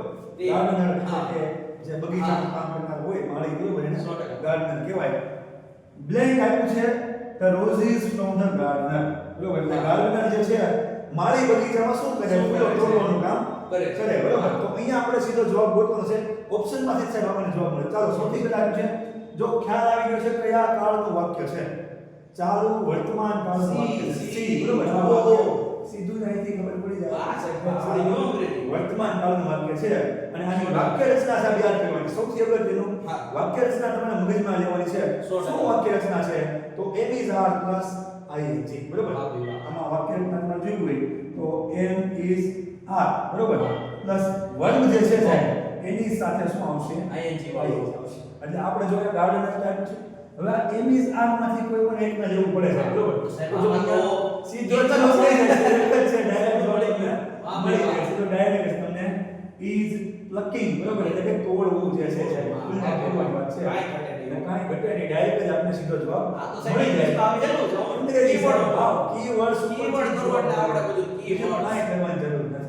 ગાર્ડનર હા. કે જે બગીચામાં કામ કરનાર હોય માળી બરોબર એને 100%. ગાર્ડનર કહેવાય. બ્લેન્ક આપ્યું છે the roses from the gardener બરોબર એટલે ગાર્ડનર જે છે માળી બગીચામાં શું કરે? શું કરે ફૂલો છે? તોડવાનું કામ કરે છે. કરે બરોબર. તો અહીંયા આપણે સીધો જવાબ ગોતવાનો છે. ઓપ્શનમાંથી સાહેબ આપણને જવાબ મળે. ચાલો સૌથી પહેલા આપ્યું છે જો ખ્યાલ આવી ગયો છે કયા કાળનું વાક્ય છે? ચાલુ વર્તમાન કાળનું વાક્ય છે. સી બરોબર આ વાક્ય સીધું જ અહીંથી ખબર પડી જાય. વાહ સાહેબ, વાહ, પડી ગયો અંગ્રેજી. વર્તમાન કાળનું વાક્ય છે અને આની વાક્ય રચના સાહેબ યાદ કરવાની. સૌથી અગત્યનું હા. વાક્ય રચના તમારા મગજમાં લેવાની છે. 100%. શું વાક્ય રચના છે? તો એમ ઇઝ આર પ્લસ આઈએનજી બરોબર. હા, ભાઈ, વાહ. આમાં વાક્ય રચના તમારે જોયું હોય તો એમ ઇઝ આર બરોબર પ્લસ વર્બ જે છે સાહેબ એની સાથે શું આવશે? ING વાળું આવશે. એટલે આપણે જો કે ગાર્ડનર ટાઈપ છે. હવે આ એમ ઇઝ આર માંથી કોઈ પણ એકના જેવું પડે છે બરોબર. સાહેબ, તો જો આમાં તો અહીંયા સીધો એક જ ચાલો વસ્તુ એક જ છે ડાયરેક્ટ જોડે ને હા, મળી બરાબર. જાય. સીધો ડાયરેક્ટ તમને ઇઝ પ્લકિંગ બરોબર એટલે કે તોડવું જે છે સાહેબ હા, ફૂલને હા, તોડવાની વાત છે. કાંઈ ઘટે નહીં. એટલે કાંઈ ઘટે નહીં ડાયરેક્ટ જ આપણે સીધો જવાબ આ તો સાહેબ મળી ઇંગ્લિશ તો જાય. આવી જતું છે. અંગ્રેજી કીવર્ડ સાહેબ, હા, keywords ઉપર કીવર્ડ કરો એટલે આપણે બધું બીજું keywords. કાંઈ કરવાની જરૂર નથી.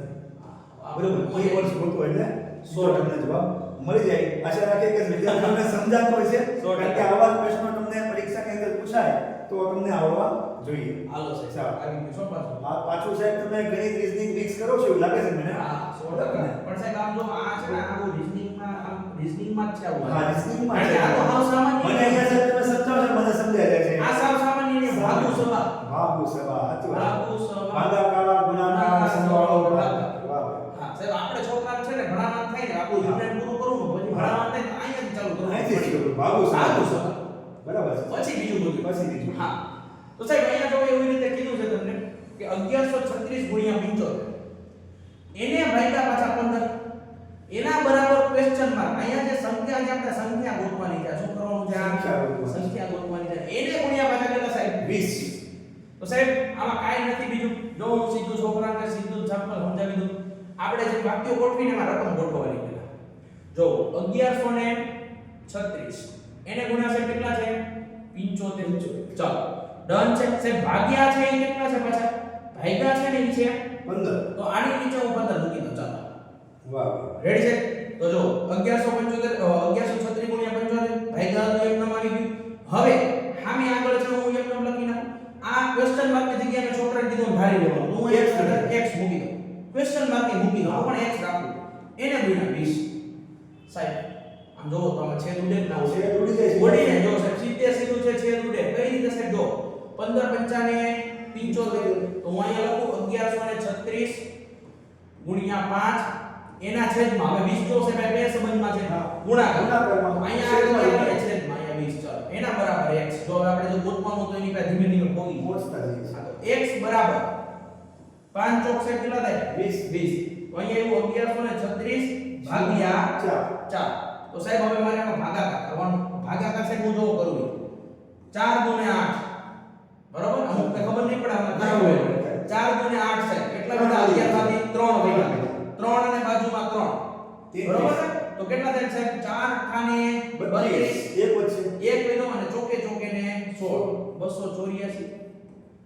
આ બરોબર બધું keywords ગોતો એટલે સો તમને જવાબ મળી જાય. આશા રાખીએ કે વિદ્યાર્થીઓને સમજાતો હોય છે. 100%. કારણ કે આવા પ્રશ્નો તમને પરીક્ષાની અંદર પૂછાય તો તમને આવડવા જોઈએ. હાલો સાહેબ, ચાલો. આવી ગયું. શું પાછું? આ પાછું સાહેબ તમે ગણિત રીઝનિંગ મિક્સ કરો છો એવું લાગે છે મને. હા, 100%. પણ સાહેબ આમ જો આ છે ને આ બહુ રીઝનિંગમાં જ છે આવું. હા રીઝનિંગમાં કારણ કે આ તો હાવ સામાન્ય મને અહીંયા સાહેબ તમે સમજાવો છો મને સમજાય જાય છે. આ સાવ સામાન્ય ને ભાગુ સભા. ભાગુ સભા સાચું વાત. ભાગુ સભા. ભાગાકાર ગુણાકાર સરવાળો ભાગાકાર. વાહ વાહ. હા સાહેબ, આપણે છોકરાને છે ને ભણાવવાનું થાય ને આપણું યુનિટ પૂરું કરવું પછી ભણાવવાનું થાય ને અહીંયાથી ચાલુ કરવું. અહીંથી જ કરું. ભાગુ ભાગુ સભા. સભા. બરાબર છે. પછી બીજું બધું. પછી બીજું. હા. તો સાહેબ અહીંયા જો એવી રીતે કીધું છે તમને કે 1136 ગુણ્યા 75 એને ભાગ્યા પાછા 15 એના બરાબર ક્વેશ્ચન માર્ક. અહીંયા જે સંખ્યા છે આપણે સંખ્યા ગોતવાની છે. શું કરવાનું છે? સંખ્યા ગોતવાની. સંખ્યા ગોતવાની છે. એને ગુણ્યા પાછા કેટલા સાહેબ? 20. તો સાહેબ આમાં કાઈ નથી બીજું. જો હું સીધું છોકરાને સીધું એક્ઝામ્પલ સમજાવી દઉં. આપણે જે વાક્યો ગોઠવીને એમાં રકમ ગોઠવવાની પહેલા. જો 1136 એને ગુણ્યા સાહેબ કેટલા છે? 75. ચાલો ડન છે. સાહેબ ભાગ્યા છે એ કેટલા છે પાછા? ભાગ્યા છે ને એ છે 15. તો આની નીચે હું 15 મૂકી દઉં. ચાલો વાહ. રેડી છે? તો જો 1136 ગુણ્યા 75 ભાગ્યા તો એક નામ આવી ગયું. હવે સામે આગળ છે હું એક નામ લખી નાખું. આ ક્વેશ્ચન માર્ક ની જગ્યાએ મેં છોકરાને કીધું ધારી લેવાનું. હું x મૂકી દઉં. ક્વેશ્ચન માર્ક ની મૂકી દઉં. હું પણ x રાખું. એને ગુણ્યા 20. સાહેબ આમ જોવો તો આમાં છેદ ઉડે ના ઉડે? છેદ ઉડી જાય છે. ઉડીને જો સાહેબ સીધે સીધું છે છેદ ઉડે. કઈ રીતે સાહેબ જો 15 પંચાને 75 તો હું અહીંયા લખું 1136 ગુણ્યા 5 એના છેદમાં. હવે 20 જો સાહેબ બે સંબંધમાં છે ગુણાકાર. ગુણાકારમાં. અહીંયા આગળ છેદમાં અહીંયા 20 ચાલો એના બરાબર x. જો હવે આપણે જો ગોતવાનું તો એની પાસે ધીમે ધીમે પોગી પહોંચતા જઈએ છીએ. x બરાબર 5 ચોક સાહેબ કેટલા થાય? 20. તો અહીંયા એવું 1136 ભાગ્યા 4. તો સાહેબ હવે મારે આમાં ભાગાકાર કરવાનો. ભાગાકાર સાહેબ હું જોવો કરું 4 દુને 8 બરાબર. અમુક ને ખબર નહીં પડે આમાં ના હોય. 4 દુને 8 સાહેબ કેટલા બધા 11 માંથી 3 ભેગા 3 અને બાજુમાં 3 બરાબર ને? તો કેટલા થાય સાહેબ? 4 ખાને 32 એક વચ્ચે એક વિનો અને ચોકે ચોકે ને 16 284.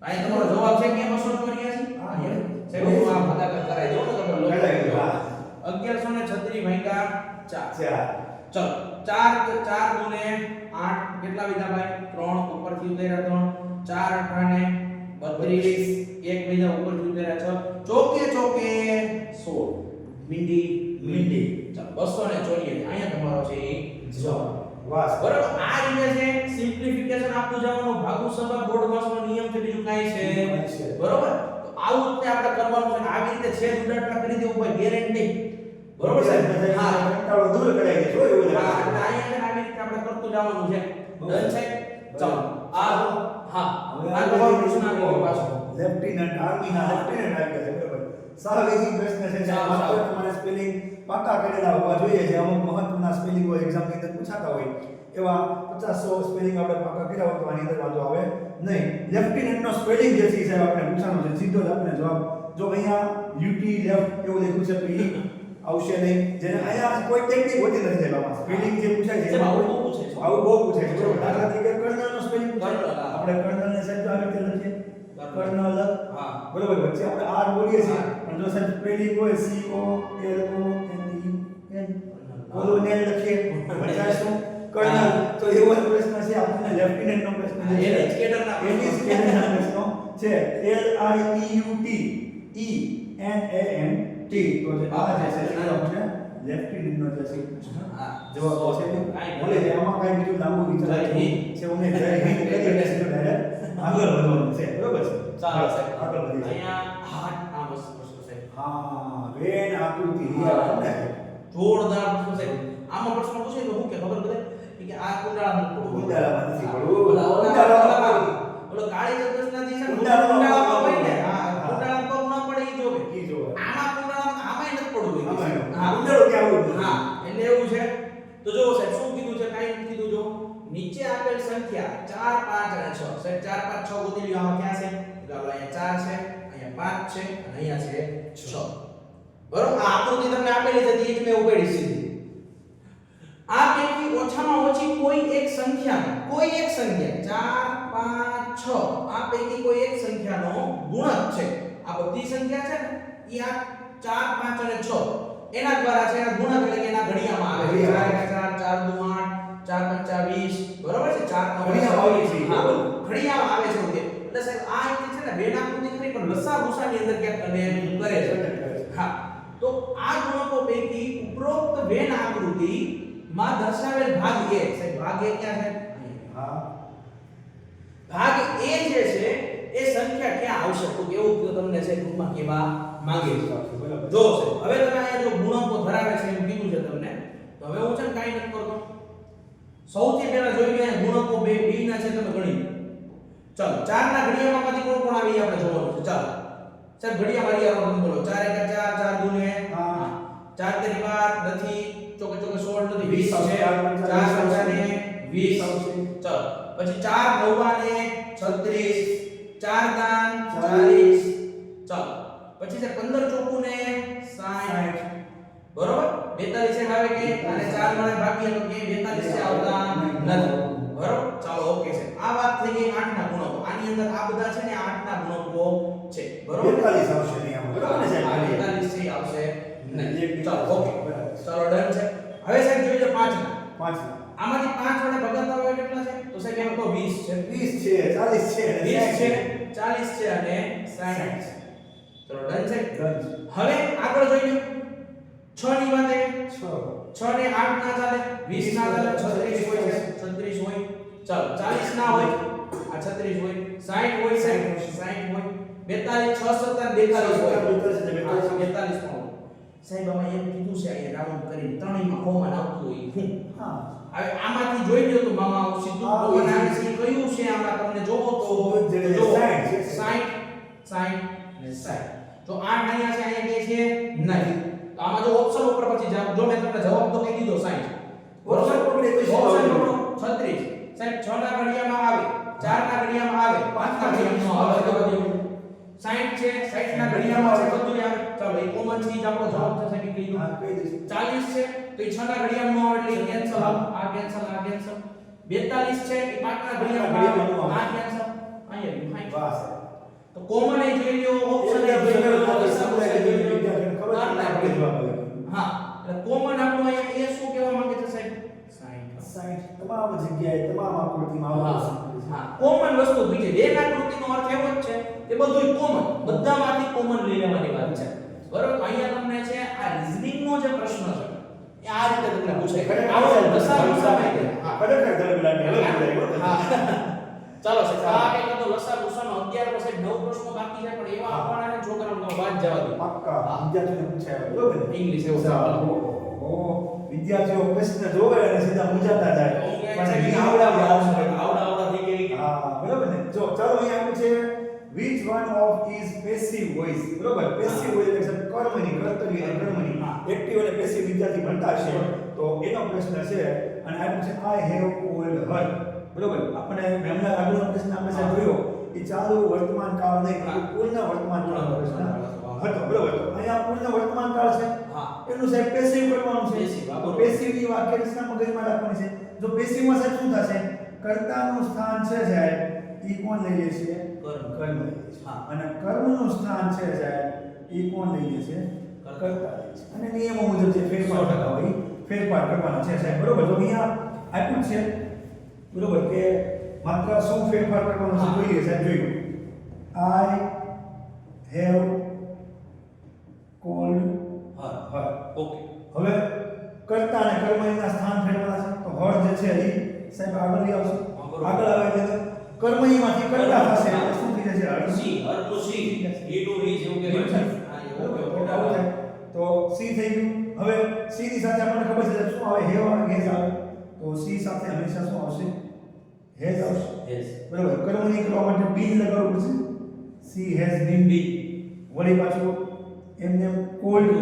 આ તમારો જવાબ છે કે 284? હા સાહેબ હું આ ભાગાકાર કરાવી દઉં ને તમે કરાવી દો. 1136 ભાગ્યા 4. 4. ચલો 4 દુને 8 કેટલા વિધા ભાઈ? 3 ઉપરથી ઉતાર્યા 3 4 અઠાને 32 એક વિધા ઉપરથી ઉતાર્યા 6 ચોકે ચોકે 16 મીંડી. ચલો 284 અહીંયા તમારો છે એ જવાબ. વાહ. બરાબર. આ રીતે છે સિમ્પ્લિફિકેશન આપતું જવાનું. ભાગુ સભા બોર્ડ માસનો નિયમ છે. બીજું કાઈ છે? બરોબર. તો આવું રીતે આપણે કરવાનું છે. આવી રીતે છેદ ઉડાડતા કરી દેવું કોઈ ગેરંટી. બરોબર સાહેબ? હા. કંટાળો દૂર કરાઈ ગયો જો એવું હા, લાગે. એટલે અહીંયા આવી રીતે આપણે કરતું જવાનું છે. ડન છે? ચાલો. આ હા. આ તમારો પ્રશ્ન આવી ગયો પાછો. લેફ્ટિનન્ટ આર્મીના લેફ્ટિનન્ટ આવી ગયા છે બરાબર. સાવ ઈઝી પ્રશ્ન છે. સાવ. માત્ર તમારે સ્પેલિંગ પાકા કરેલા હોવા જોઈએ, જે અમુક મહત્વના સ્પેલિંગો એક્ઝામની અંદર પૂછાતા હોય એવા 50-100 સ્પેલિંગ આપણે પાકા કર્યા હોય તો આની અંદર વાંધો આવે નહીં. લેફ્ટિનન્ટનો સ્પેલિંગ જે છે એ સાહેબ આપણે પૂછવાનો છે, સીધો જ આપણે જવાબ. જો અહીંયા યુટી લેફ્ટ એવું લખ્યું છે તો ઈ આવશે નહીં. જેને અહીંયા કોઈ ટેકનિક હોતી નથી સાહેબ, આમાં સ્પેલિંગ જે પૂછાય છે આવું બહુ પૂછે છે. આવું બહુ પૂછાય છે. બરોબર. દાખલા તરીકે કર્નલનો સ્પેલિંગ પૂછાય. કર્નલ, હા. આપણે કર્નલને સાહેબ આવી રીતે લખીએ કર્નલ. હા. બરોબર. વચ્ચે આપણે આર બોલીએ છીએ, હા. પણ જો સાહેબ સ્પેલિંગ હોય C O L O N E L colonel લખીએ વચ્ચે શું કર્નલ. તો એવો જ પ્રશ્ન છે આપણને લેફ્ટિનન્ટનો પ્રશ્ન છે. એની જ કેડરના એની જ કેડરના પ્રશ્નો છે. L I E U T E N A N T. તો જે આ જે છે એ આપણે લેફ્ટિનન્ટનો જે છે હા. જવાબ છે. કાંઈ બોલે છે આમાં કાંઈ બીજું લાંબુ વિચાર જય હિન્દ. છે ઉને જય હિન્દ કરીને સીધું ડાયરેક્ટ આગળ વધવાનું છે. બરોબર છે. ચાલો સાહેબ. આગળ વધીએ. અહીંયા હાથ આ વસ્તુ સાહેબ. હા વેન આકૃતિ ને જોરદાર પ્રશ્ન છે. આમાં પ્રશ્ન પૂછે તો હું કે ખબર પડે કે આ કુંડાળામાં પડવું. કુંડાળામાં નથી પડવું. કુંડાળામાં ઓલો કાળી ચંદ્રના દિવસે કુંડાળામાં હોય ને હા. હા કુંડાળામાં પગ ન પડે ઈ જોવે. ઈ જોવે. આમાં કુંડાળામાં આમાંય નથી પડવું. આમાંય. હા કુંડાળો ક્યાં આવું? હા એટલે એવું છે. તો જો સાહેબ શું કીધું છે, કાઈ નથી કીધું. જો નીચે આપેલ સંખ્યા 4 5 અને 6 સાહેબ 4 5 6 ગોતી લ્યો. આમાં ક્યાં છે? ચાલો અહીંયા 4 છે, અહીંયા 5 છે અને અહીંયા છે 6. બરોબર. આ આકૃતિ તમને આપેલી છે ઈ જ મેં ઉપાડી સીધી. આ પૈકી ઓછામાં ઓછી કોઈ એક સંખ્યા 4 5 6 આ પૈકી કોઈ એક સંખ્યાનો ગુણક છે. આ બધી સંખ્યા છે ને ઈ આ 4 5 અને 6 એના દ્વારા છે, એના ગુણક એટલે કે એના ઘડિયામાં આવે છે. 4 4 4 2 8 4 5 20 બરોબર છે. 4 9 ઘડિયામાં આવે છે. એટલે સાહેબ આ એક છે ને વેન આકૃતિ ખરી પણ લસા ભૂસાની અંદર ક્યાંક અને કરે છે. હા તો આ ગુણકો પૈકી ઉપરોક્ત વેન આકૃતિ માં દર્શાવેલ ભાગ A સાહેબ ભાગ A ક્યાં છે? હા ભાગ A જે છે એ સંખ્યા ક્યાં આવશે તો કેવું કે તમને છે ટૂંકમાં કેવા માંગે છે. બરાબર. જો છે હવે તમે અહીંયા જો ગુણકો ધરાવે છે એમ કીધું છે તમને, તો હવે હું છે ને કાઈ નથી કરતો. સૌથી પહેલા જોઈ લઈએ ગુણકો બે B ના છે તમે ગણી લો. ચાલો 4 ના ઘડિયામાંથી કોણ કોણ આવી આપણે જોવાનું છે. ચાલો સાહેબ ઘડિયા મારી આવો તમે બોલો. 4 1 4 4 2 ને હા 4 3 12 નથી, ચોકે ચોકે 16 નથી, 20 છે. 4 4 5 ને 20 આવશે. ચાલો પછી 4 9 ને 36, 4 દાન 40. ચાલો પછી છે 15 ચોકુ ને 60. બરોબર. 42 છે આવે કે અને 4 મળે બાકી તો કે 42 છે આવતા નથી. બરોબર. ચાલો ઓકે છે. આ વાત થઈ ગઈ 8 ના ગુણકો. આની અંદર આ બધા છે ને 8 ના ગુણકો છે. બરોબર. 42 આવશે નહીં આમાં. બરાબર ને સાહેબ? 42 છે આવશે નહીં. ચાલો ચાલો ઓકે. ચાલો ડન છે. હવે સાહેબ જોઈ લો 5 ના. 5 આમાંથી 5 વડે ભગાતા હોય કેટલા છે? તો સાહેબ એમ તો 20 છે. 20 છે 40 છે 20 છે, 40 છે અને 60 છે. ચલો ડન છે. ડન. હવે આગળ જોઈ લો 6 ની વાત આવે. 6 6 ને 8 ના ચાલે, 20 ના ચાલે, 36 હોય છે, 36 હોય. ચાલો 40 ના હોય, આ 36 હોય, 60 હોય, 60 હોય, 42 6 17 42 હોય. 42 પણ હોય. સાહેબ આમાં એમ કીધું છે અહીંયા રાઉન્ડ કરીને ત્રણેયમાં કોમન આવતું હોય. હા હવે આમાંથી જોઈ લ્યો તો મામા સીધું હા, કોમન આવે છે ઈ કયું છે આમાં તમને જોવો તો જે જો 60 છે. 60 ને 60. જો 8 અહીંયા છે અહીંયા કે છે નહીં. તો આમાં જો ઓપ્શન ઉપર પછી જો મેં તમને જવાબ તો કહી દીધો 60. ઓપ્શન પકડે તો શું ઓપ્શન આવે? પકડો 36. સાહેબ 6 ના ઘડિયામાં આવે, 4 ના ઘડિયામાં આવે, 5 ના ઘડિયામાં આવે. તો બધું 60 છે, 60 ના ઘડિયામાં છે, બધું આવે. ચાલો એ કોમન છે ઈ જ આપણો જવાબ છે સાહેબ કહી દો. હા કહી દઈશ. 40 છે તો એ 6 ના ઘડિયામાં આવે એટલે કેન્સલ આ કેન્સલ આ કેન્સલ. 42 છે એ 5 ના ઘડિયામાં આવે આ કેન્સલ. અહીંયા ફાઈન. વાહ સાહેબ. તો કોમન એ જોઈ લ્યો, ઓપ્શન એ જોઈ લ્યો, ખબર પડી જવાબ આવે. હા એટલે કોમન આપણું અહીંયા એ શું કહેવા માંગે છે સાહેબ? 60. 60 તમામ જગ્યાએ તમામ આકૃતિમાં આવશે. હા કોમન વસ્તુ બીજી વેન આકૃતિનો અર્થ એવો જ છે કે બધું કોમન, બધામાંથી કોમન લઈ લેવાની વાત છે. બરોબર. તો અહીંયા તમને છે આ રીઝનિંગ નો જે પ્રશ્ન છે એ આ રીતે તમને પૂછાય. આવો લસા પૂછાય. હા ખરેખર ધરબલાની હવે બોલાય. હા ચાલો સાહેબ આ કઈ તો લસા પૂછવાનો 11 પછી 9 પ્રશ્નો બાકી છે પણ એવા આપવાના ને છોકરાઓનો વાત જવા દો. પાક્કા વિદ્યાર્થીઓને પૂછાય બરોબર ને? ઇંગ્લિશ એવું ચાલો. વિદ્યાર્થીઓ પ્રશ્ન જોવે અને સીધા મૂંઝાતા જાય. પણ આવડા થઈ ગઈ. હા બરોબર ને? જો ચાલો અહીંયા આવું છે which one of is passive voice. બરોબર? પેસિવ વોઇસ એટલે કર્મની, કર્તવ્ય અને કર્મની. એક્ટિવ અને પેસિવ વિદ્યાર્થી ભણતા છે તો એનો પ્રશ્ન છે અને આપ્યું છે આઈ હેવ કોલ્ડ હર બરોબર આપણે મેમના આગળનો પ્રશ્ન આપણે સાહેબ જોયો એ ચાલુ વર્તમાન કાળ નહીં પણ પૂર્ણ વર્તમાન કાળનો પ્રશ્ન હતો બરોબર તો અહીંયા પૂર્ણ વર્તમાન કાળ છે હા એનું સાહેબ પેસિવ કરવાનું છે Passive, હા, તો બરોબર. પેસિવની વાક્ય રચના મગજમાં રાખવાની છે જો પેસિવમાં સાહેબ શું થશે કર્તાનું સ્થાન છે સાહેબ ઈ કોણ લઈ લે છે કર્મ. કર્મ લઈ લે છે હા. અને કર્મનું સ્થાન છે સાહેબ ઈ કોણ લઈ લે છે કર્તા લે છે અને નિયમો મુજબ જે ફેરફાર થતા હોય ઈ ફેરફાર કરવાના છે સાહેબ બરોબર તો અહીંયા આપ્યું છે બરોબર કે માત્ર શું ફેરફાર કરવાનો છે જોઈએ સાહેબ જોયું આઈ હેવ કોલ્ડ હા હર ઓકે હવે કર્તા અને કર્મણીના સ્થાન ફેરવાના છે તો હર જે છે એ સાહેબ આગળ લઈ આવશે હા, બરોબર. આગળ આવે એટલે કર્મણીમાંથી કર્તા થશે એટલે શું થઈ જશે her see earth see he to he જેવું કે બરોબર. હા એ ઓકે તો ઓકે આવું થાય. તો સી થઈ ગયું હવે સી ની સાથે આપણને ખબર છે શું આવે હેવ આવે હેઝ આવે તો સી સાથે હંમેશા શું આવશે હેઝ આવશે યસ બરોબર કર્મણી કરવા માટે બીન લગાવવું પડશે સી હેઝ બીન બી વળી પાછું એમને કોલ્ડ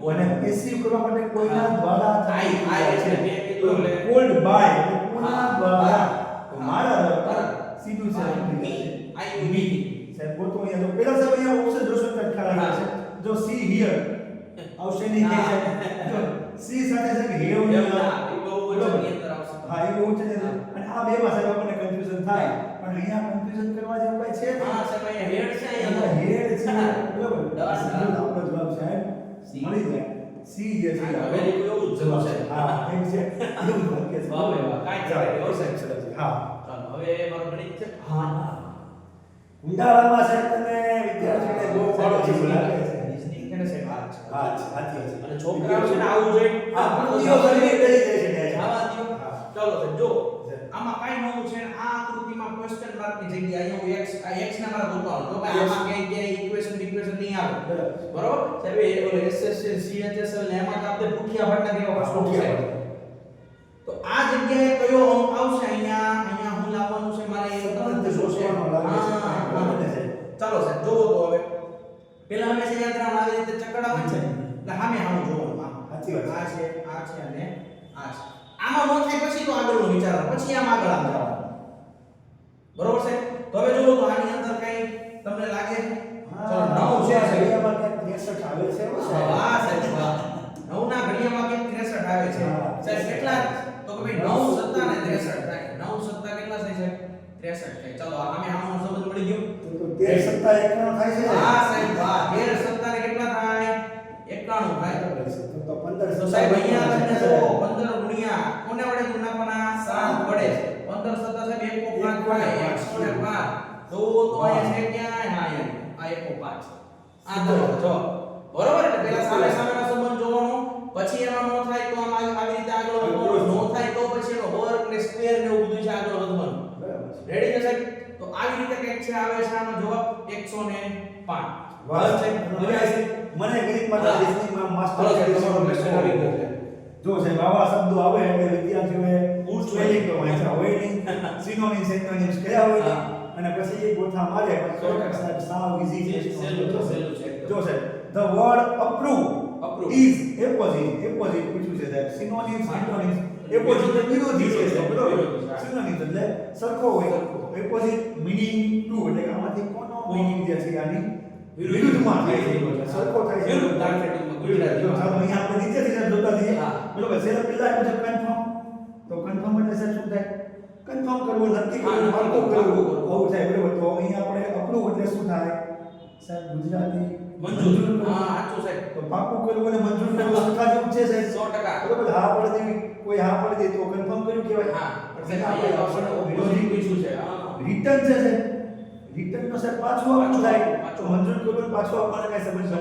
અને પેસિવ કરવા માટે કોઈના દ્વારા આઈ છે મેં કીધું એટલે કોલ્ડ બાય એટલે કોના હા, દ્વારા હા. તો મારા દ્વારા હા. સીધું છે આઈ મી સાહેબ બોલતો અહીંયા તો પેલા સાહેબ અહીંયા ઓપ્શન જોશો તો ખ્યાલ આવે છે જો સી હિયર આવશે નહીં કે હા. જો સી સાથે સાહેબ હેવ એમ નહીં ના આવે. એ બહુ વચનની અંદર આવશે હા એ બહુ છે ને. અને આ બે માં સાહેબ આપણને કન્ફ્યુઝન થાય પણ અહીંયા કન્ફ્યુઝન કરવા જેવું કઈ છે હા સાહેબ અહીંયા હેડ છે અહીંયા હેડ છે બરાબર દસ, સીધો આપણો જવાબ સાહેબ સી. મળી જાય સી જે છે હવે એવું જ જવાબ છે હા એમ છે એવું જ વાક્ય છે વાહ ભાઈ વાહ, કાંઈ ચાલો, ચાલે, સરસ, સરસ. હા ચાલો હવે મારું ગણિત છે હા ઉંડાળામાં સાહેબ તમે વિદ્યાર્થીઓને બહુ સારું ચીજ લાગે છે રીઝનિંગ છે ને સાહેબ આ છે હા સાચી વાત છે અને છોકરાઓ છે ને આવું જોઈએ હા પ્રકૃતિઓ શરીરે કરી જાય છે ને જવા દ્યો. હા. ચાલો સાહેબ જો છે. આમાં કાંઈ નવું છે ને આ આકૃતિમાં ક્વેશ્ચન માર્કની જગ્યાએ અહીંયા હું x આ x ને મારે ગોતવાનું તો ભાઈ Yes. આમાં ક્યાંય ઇક્વેશન નહીં આવે બરાબર. બરોબર સાહેબ એ ઓલો SSL CHSL ને એમાં તો આપણે પુઠિયા ભટના કેવા પ્રશ્નો પુઠિયા છે તો આ જગ્યાએ કયો અંક આવશે અહીંયા હું લાવવાનું છે મારે એ તમને શોષવાનો લાગે છે. હા, હા. બરાબર ને સાહેબ? ચાલો સાહેબ જોવો તો હવે પેલા હંમેશા યાદ રાખવાનું આવી રીતે ચક્કર આવે છે એટલે સામે આમ જોવાનું આમ સાચી વાત છે. આ છે અને આ છે આમાં નો થાય પછી તો આગળનો વિચાર પછી આમ આગળ આમ જવાનું બરોબર છે તો હવે જોવો તો આની અંદર કઈ તમને લાગે ચલો નવ છે સાહેબ ઘડિયામાં ક્યાંક 63 આવે છે એવું છે. વાહ સાહેબ વાહ નવ ના ઘડિયામાં કે 63 આવે છે હા. સાહેબ કેટલા તો કે ભાઈ 9 સત્તા ને 63 થાય 9 સત્તા કેટલા થાય સાહેબ 63 થાય ચલો આમે આનો સમજ પડી ગયો તો 13 સત્તા 51 થાય છે ને? હા સાહેબ વાહ 13 સત્તા ને કેટલા થાય 91 થાય તો 15 તો સાહેબ અહીંયા તમને જો 15 ગુણ્યા કોને વડે ગુણાવાના 7 વડે 15 સત્તા સાહેબ 105 થાય 105 તો અહીંયા છે ક્યાં હા અહીંયા આ 105 આ તો જો બરોબર એટલે પેલા સામે સામેનો સંબંધ જોવાનો પછી એમાં નો થાય તો આમ આવી રીતે આગળ વધવાનું નો થાય તો પછી એનો વર્ગ ને સ્ક્વેર ને એવું બધું છે આગળ વધવાનું બરાબર છે. રેડી છે સાહેબ તો આવી રીતે કંઈક છે આવે છે આનો જવાબ 105 વાહ સાહેબ. મને ગણિતમાં તો રિઝનિંગમાં માસ્ટર હાલો સાહેબ, છે. તમારો question આવી ગયો છે. જો સાહેબ આવા શબ્દો આવે એટલે વિદ્યાર્થીઓએ પૂછવું. સ્પેલિંગ તો વાંચ્યા હોય નહીં સિનોનિમ્સ એન્ટોનિમ્સ કર્યા હોય નહીં. હા. અને પછી એ ગોઠા મારે પણ તો સાહેબ સાવ ઈઝી છે સહેલું છે, સહેલું છે એકદમ. જો સાહેબ the word approve Approve. is opposite પૂછ્યું છે સાહેબ સિનોનિમ્સ હા. એન્ટોનિમ્સ opposite એટલે વિરોધી છે વિરોધી, બરોબર વિરોધી, હા. સિનોનિમ્સ એટલે સરખો હોય opposite meaning to એટલે કે આમાંથી કોનો meaning જે છે આની વિરુદ્ધમાં થાય છે સરખો થાય છે વિરુદ્ધ દાખલામાં ગુજરાતીમાં. જો ચાલો અહીંયા આપણે નીચેથી સાહેબ જોતા જઈએ હા. બરોબર છે પહેલા આપ્યું છે કન્ફર્મ તો કન્ફર્મ એટલે સાહેબ શું થાય કન્ફર્મ કરવું નક્કી હા, કરવું નક્કી પાક્કું કરવું, કરવું પાક્કું આવું થાય બરોબર તો અહીંયા આપણે અપ્રૂવ એટલે શું થાય સાહેબ ગુજરાતી મંજૂર કરવું. હા સાચું સાહેબ તો પાક્કું કરવું અને મંજૂર કરવું સરખા જેવું છે સાહેબ 100% બરોબર હા પડી દેવી કોઈ હા પડી દે તો કન્ફર્મ કર્યું કહેવાય હા પણ સાહેબ અહીંયા તો આપણે વિરોધી પૂછ્યું છે હા રિટર્ન છે સાહેબ રિટર્ન નો સાહેબ પાછું આપવું થાય પાછું. તો મંજૂર કરવું પાછું આપવાને કઈ સંબંધ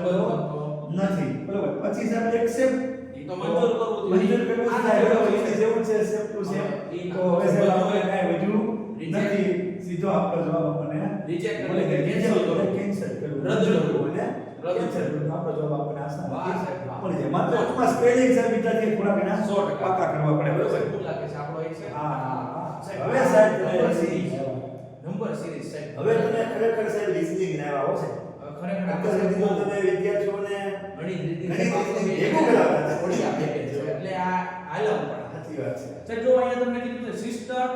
નથી બરોબર પછી સાહેબ એક્સેપ્ટ ઈ તો મંજૂર કરવું જોઈએ. મંજૂર કરવું આ થાય બરોબર છે. એની જેવું છે સેમ ટુ સેમ હા, ઈ તો હવે સાહેબ આપણે કાંઈ વધ્યું Reject. નથી સીધો આપણો જવાબ આપણને Reject મળે એટલે કે cancel કરવું. કેન્સલ કરવું રદ કરવું. અને રદ cancel કરવું આપણો જવાબ આપણને વાહ સાહેબ, આસાન વાહ. મળી જાય માત્ર ટૂંકમાં સ્પેલિંગ સાહેબ વિદ્યાર્થીએ થોડા ઘણા 100%. પાકા કરવા પડે બરોબર શું લાગે છે આપણો એક છે હા, હા, હા. સાહેબ, હવે સાહેબ નંબર તમે સિરીઝ નંબર સિરીઝ સાહેબ હવે તમે ખરેખર સાહેબ રિઝનિંગ ને આવ્યા હો સાહેબ હવે ખરેખર અત્યાર સુધી તો તમે વિદ્યાર્થીઓને ગણિત રીતિ ગણિત બાબતો રીતિ બે ભેગું કરાવતા હતા. ઓડિયા બે છે એટલે આ હાલવું પડે. સાચી વાત છે. સાહેબ જો અહીંયા તમને કીધું છે સિસ્ટર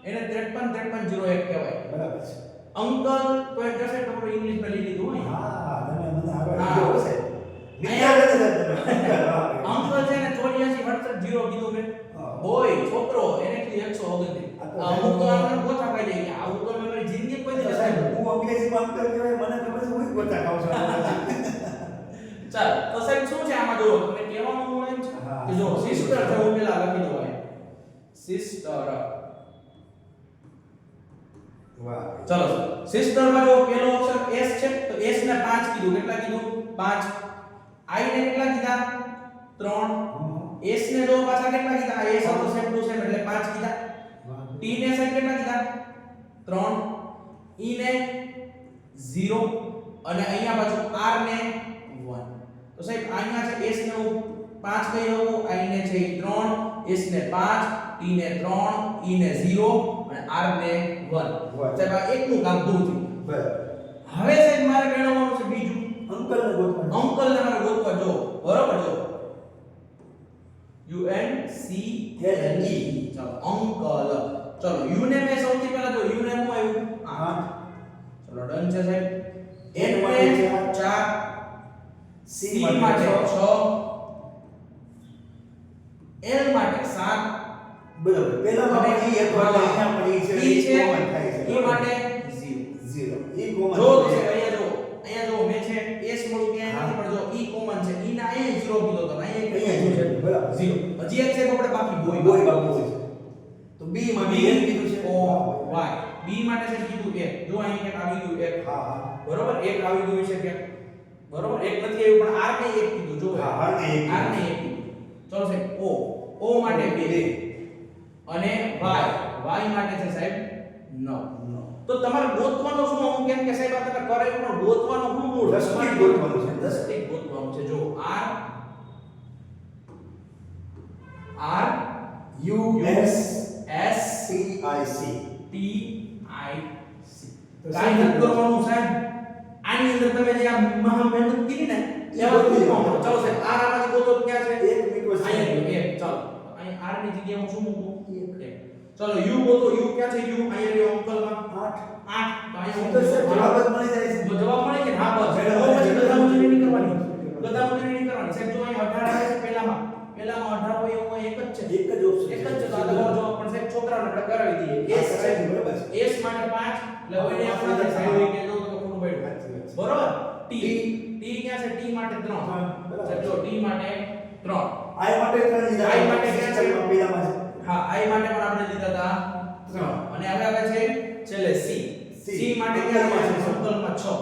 એને 53 કહેવાય. બરાબર છે. અંકલ તો એ જશે તમારું ઇંગ્લિશ માં લઈ લીધું હોય. હા તમે મને આગળ હા. લીધો હશે. અહીંયા- વિદ્યાર્થી હતા તમે. અંકલ છે ને 84 0 કીધું મેં. હા. બોય છોકરો એને કીધું 129. આ તો અમુક તો આપણે ગોથા ખાઈ જાય કે આવું તો મેં મારી જિંદગી કોઈ દિવસ સાહેબ, નહીં. હું અંગ્રેજીમાં અંકલ કહેવાય મને ખબર છે હું ગોતા ખાઉં છું. ચાલ તો સાહેબ શું છે આમાં જુઓ તમને કહેવાનું હું એમ છે હા. કે જો સિસ્ટર છે હું પેલા લખી દઉં અહીં સિસ્ટર. વાહ. ચલો સિસ્ટર માં જો પેલો અક્ષર s છે તો s ને 5 કીધું. કેટલા કીધું? 5. i ને કેટલા કીધા? 3. s ને જો પાછા કેટલા કીધા? s તો સેમ ટુ સેમ એટલે 5 કીધા. t ને સાહેબ કેટલા કીધા? 3. e ને 0 અને અહીંયા પાછું r ને 1. તો સાહેબ અહીંયા છે s ને હું 5 કહી શકું, i ને છે 3, s ને 5, t ને 3, e ને 0 અને r ને 1. સાહેબ આ એકનું કામ પૂરું થયું. બરાબર. હવે સાહેબ મારે મેળવવાનું છે બીજું. અંકલને ગોતવાનું. અંકલ ને મારે ગોતવા જો બરોબર જો u n c l e ચાલો અંકલ. ચલો u ને મેં સૌથી પહેલા જો u ને હું આવ્યું 8. ચલો ડન છે સાહેબ. n માટે 4, c માટે 6, l માટે 7. બરાબર. પહેલામાં અને પણ ઈ હતો એટલે અહીંયા પણ ઈ છે. e છે common થાય છે. e માટે 0. 0. ઈ common જો છે. છે અહીંયા જો મેં છે s મળું ક્યાંય નથી પણ જો e કોમન છે e ના અહીંયા 0 કીધો તો અહીંયા અહીંયા છે. બરાબર. 0. હજી એક છે આપણે બાકી બોય બોય બાબુ છે. તો B માં B એમ કીધું છે. o y b માટે છે કીધું 1. જો અહીં એક આવી ગયું 1. હા હા. બરોબર એક આવી ગયું છે કે બરોબર એક નથી આવ્યું પણ r ને 1 કીધું જો હા, R ને એક r ને 1 કીધું. ચલો સાહેબ o માટે 2 અને y માટે છે સાહેબ 9. તો તમારે ગોતવાનું શું? હું કેમ કે સાહેબ આ તમે કરાયું પણ ગોતવાનું શું મૂળ? દસમિક ગોતવાનું છે. દસમિક ગોતવાનું છે. જો r U S s C I C. t i c કાઈ નથી કરવાનું સાહેબ. આની અંદર તમે જે આ મહા મહેનત કરી ને એવા ગોતવાનું. ચાલો સાહેબ r આમાંથી ગોતો તો ક્યાં છે? એક મીટર છે. અહીંયા એક. ચાલો અહીં r ની જગ્યાએ હું શું મૂકું? 1. ચાલો u ગોતો. u ક્યાં છે? u અહીંયા રહ્યો અંકલમાં 8. તો અહીંયા હું તો સર જવાબ જ મળી જાય છે. તો જવાબ મળી ગયા. હા બસ. મેડમ, તો પછી બધા મજૂરી નહીં કરવાની. કરવાની. બધા મજૂરી નહીં કરવાની. સાહેબ જો અહીં 18 આવે છે પહેલામાં 18 હોય એવું અહીં એક જ છે. એક જ option એક જ છે. તો આ તમારો જવાબ પણ સાહેબ છોકરાઓને આપણે કરાવી દઈએ. હા, s કરાવી છે. દઈએ, બરાબર છે. s માટે 5 એટલે કોઈને આપણે સાઈડ હોય કે જો તો ખોટું પડ્યું. સાચી વાત છે. બરોબર? t T. t ક્યાં છે? t માટે 3. હા, બરાબર. સાહેબ જો t માટે 3. I માટે 3 લીધા. I માટે ક્યાં છે? સિસ્ટમમાં પહેલામાં છે. હા i માટે પણ આપણે લીધા હતા 3. અને હવે આવે છે છેલ્લે c. C. c માટે ક્યાં છે? સંકલ્પમાં 6.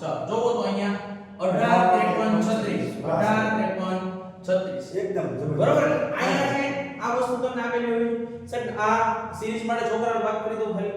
ચાલો જોવો તો અહીંયા 18 53 36. 18 53 36. એકદમ જબરદસ્ત. બરોબર અહીંયા છે આ વસ્તુ તમને આપેલી હોય સાહેબ આ સિરીઝ માટે છોકરાઓને વાત કરી દઉં ખાલી